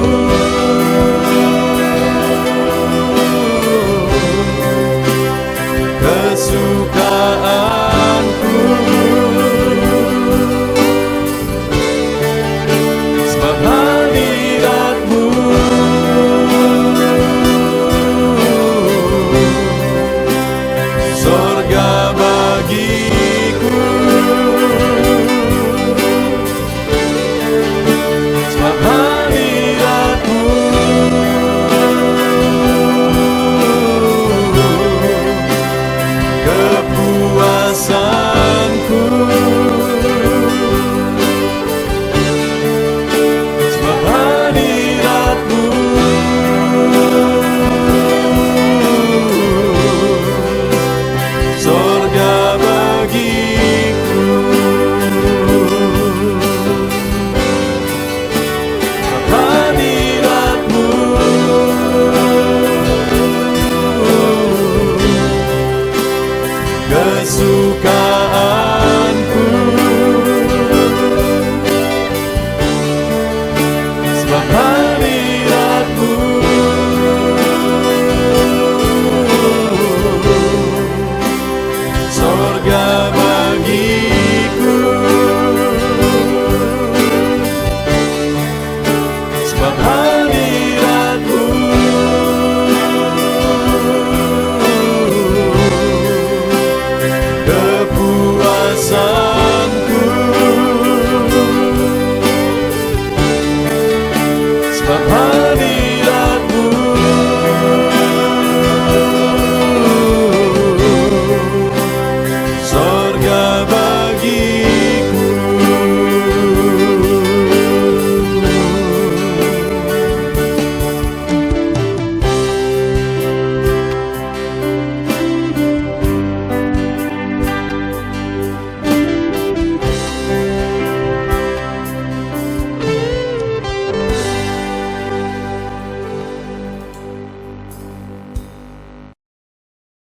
kesukaanku, sebab hadirat-Mu sorga bagiku, sebab hadirat-Mu kepuasanku, sebab hadirat-Mu sorga bagiku, sebab hadirat-Mu kesukaanku, sebab hadirat-Mu sorga bagiku, sebab hadirat-Mu kepuasanku, dosa